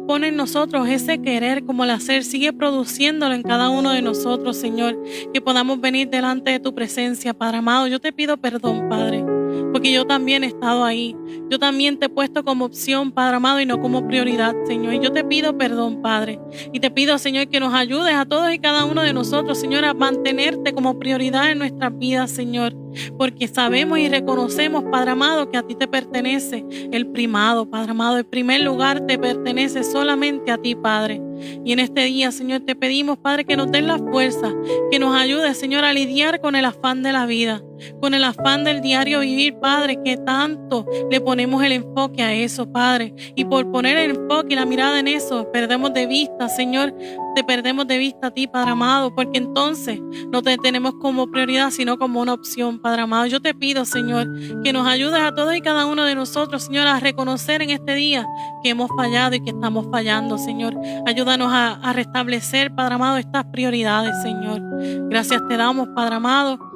pone en nosotros ese querer como el hacer. Sigue produciéndolo en cada uno de nosotros, Señor, que podamos venir delante de tu presencia, Padre amado. Yo te pido perdón, Padre, porque yo también he estado ahí. Yo también te he puesto como opción, Padre amado, y no como prioridad, Señor. Y yo te pido perdón, Padre. Y te pido, Señor, que nos ayudes a todos y cada uno de nosotros, Señor, a mantenerte como prioridad en nuestras vidas, Señor. Porque sabemos y reconocemos, Padre amado, que a ti te pertenece el primado, Padre amado. El primer lugar te pertenece solamente a ti, Padre. Y en este día, Señor, te pedimos, Padre, que nos den la fuerza, que nos ayudes, Señor, a lidiar con el afán de la vida, con el afán del diario vivir, Padre, que tanto le ponemos el enfoque a eso, Padre. Y por poner el enfoque y la mirada en eso, perdemos de vista, Señor, te perdemos de vista a ti, Padre amado, porque entonces no te tenemos como prioridad, sino como una opción, Padre amado. Yo te pido, Señor, que nos ayudes a todos y cada uno de nosotros, Señor, a reconocer en este día que hemos fallado y que estamos fallando, Señor. Ayúdanos a restablecer, Padre amado, estas prioridades, Señor. Gracias te damos, Padre amado.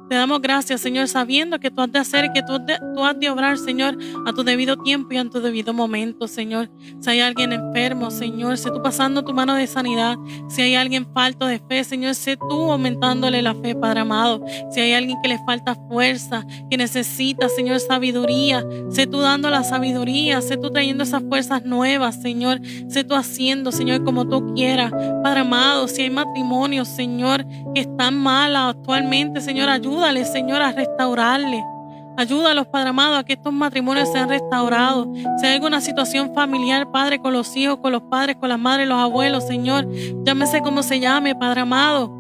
Te damos gracias, Señor, sabiendo que tú has de hacer y que tú has de obrar, Señor, a tu debido tiempo y a tu debido momento, Señor. Si hay alguien enfermo, Señor, sé tú pasando tu mano de sanidad. Si hay alguien falto de fe, Señor, sé tú aumentándole la fe, Padre amado. Si hay alguien que le falta fuerza, que necesita, Señor, sabiduría, sé tú dando la sabiduría, sé tú trayendo esas fuerzas nuevas, Señor. Sé tú haciendo, Señor, como tú quieras. Padre amado, si hay matrimonios, Señor, que están malas actualmente, Señor, ayúdale, Señor, a restaurarle. Ayúdalos, Padre amado, a que estos matrimonios sean restaurados. Si hay alguna situación familiar, Padre, con los hijos, con los padres, con las madres, los abuelos, Señor, llámese como se llame, Padre amado,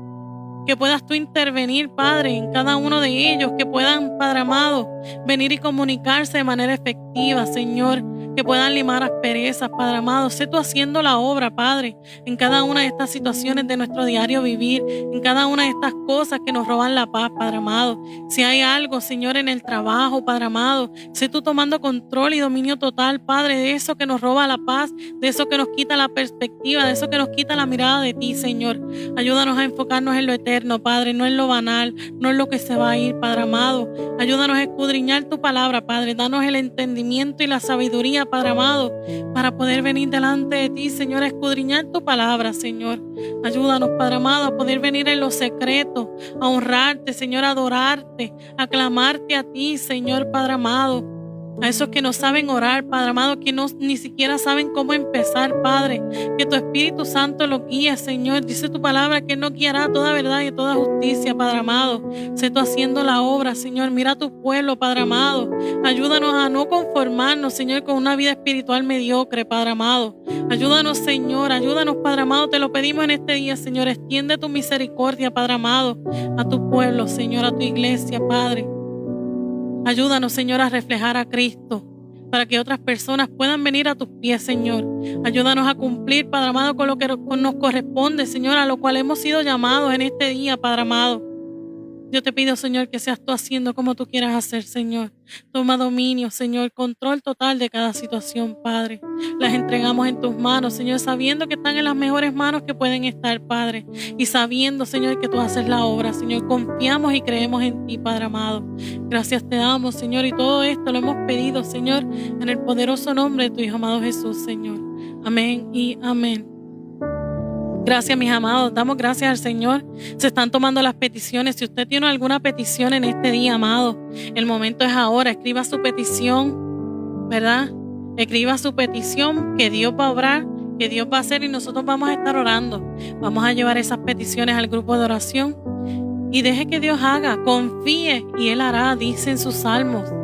que puedas tú intervenir, Padre, en cada uno de ellos, que puedan, Padre amado, venir y comunicarse de manera efectiva, Señor, que puedan limar asperezas, Padre amado. Sé tú haciendo la obra, Padre, en cada una de estas situaciones de nuestro diario vivir, en cada una de estas cosas que nos roban la paz, Padre amado. Si hay algo, Señor, en el trabajo, Padre amado, sé tú tomando control y dominio total, Padre, de eso que nos roba la paz, de eso que nos quita la perspectiva, de eso que nos quita la mirada de ti, Señor. Ayúdanos a enfocarnos en lo eterno, Padre, no en lo banal, no en lo que se va a ir, Padre amado. Ayúdanos a escudriñar tu palabra, Padre. Danos el entendimiento y la sabiduría, Padre amado, para poder venir delante de ti, Señor, a escudriñar tu palabra, Señor. Ayúdanos, Padre amado, a poder venir en lo secreto, a honrarte, Señor, a adorarte, a clamarte a ti, Señor, Padre amado. A esos que no saben orar, Padre amado, que ni siquiera saben cómo empezar, Padre. Que tu Espíritu Santo los guíe, Señor. Dice tu palabra que Él nos guiará toda verdad y toda justicia, Padre amado. Sé tú haciendo la obra, Señor. Mira a tu pueblo, Padre amado. Ayúdanos a no conformarnos, Señor, con una vida espiritual mediocre, Padre amado. Ayúdanos, Señor. Ayúdanos, Padre amado. Te lo pedimos en este día, Señor. Extiende tu misericordia, Padre amado, a tu pueblo, Señor, a tu iglesia, Padre. Ayúdanos, Señor, a reflejar a Cristo para que otras personas puedan venir a tus pies, Señor. Ayúdanos a cumplir, Padre amado, con lo que nos corresponde, Señor, a lo cual hemos sido llamados en este día, Padre amado. Yo te pido, Señor, que seas tú haciendo como tú quieras hacer, Señor. Toma dominio, Señor, control total de cada situación, Padre. Las entregamos en tus manos, Señor, sabiendo que están en las mejores manos que pueden estar, Padre. Y sabiendo, Señor, que tú haces la obra, Señor. Confiamos y creemos en ti, Padre amado. Gracias te damos, Señor, y todo esto lo hemos pedido, Señor, en el poderoso nombre de tu Hijo amado Jesús, Señor. Amén y amén. Gracias, mis amados. Damos gracias al Señor. Se están tomando las peticiones. Si usted tiene alguna petición en este día, amado, el momento es ahora. Escriba su petición, ¿verdad? Escriba su petición, que Dios va a obrar, que Dios va a hacer y nosotros vamos a estar orando. Vamos a llevar esas peticiones al grupo de oración y deje que Dios haga. Confíe y Él hará, dice en sus salmos.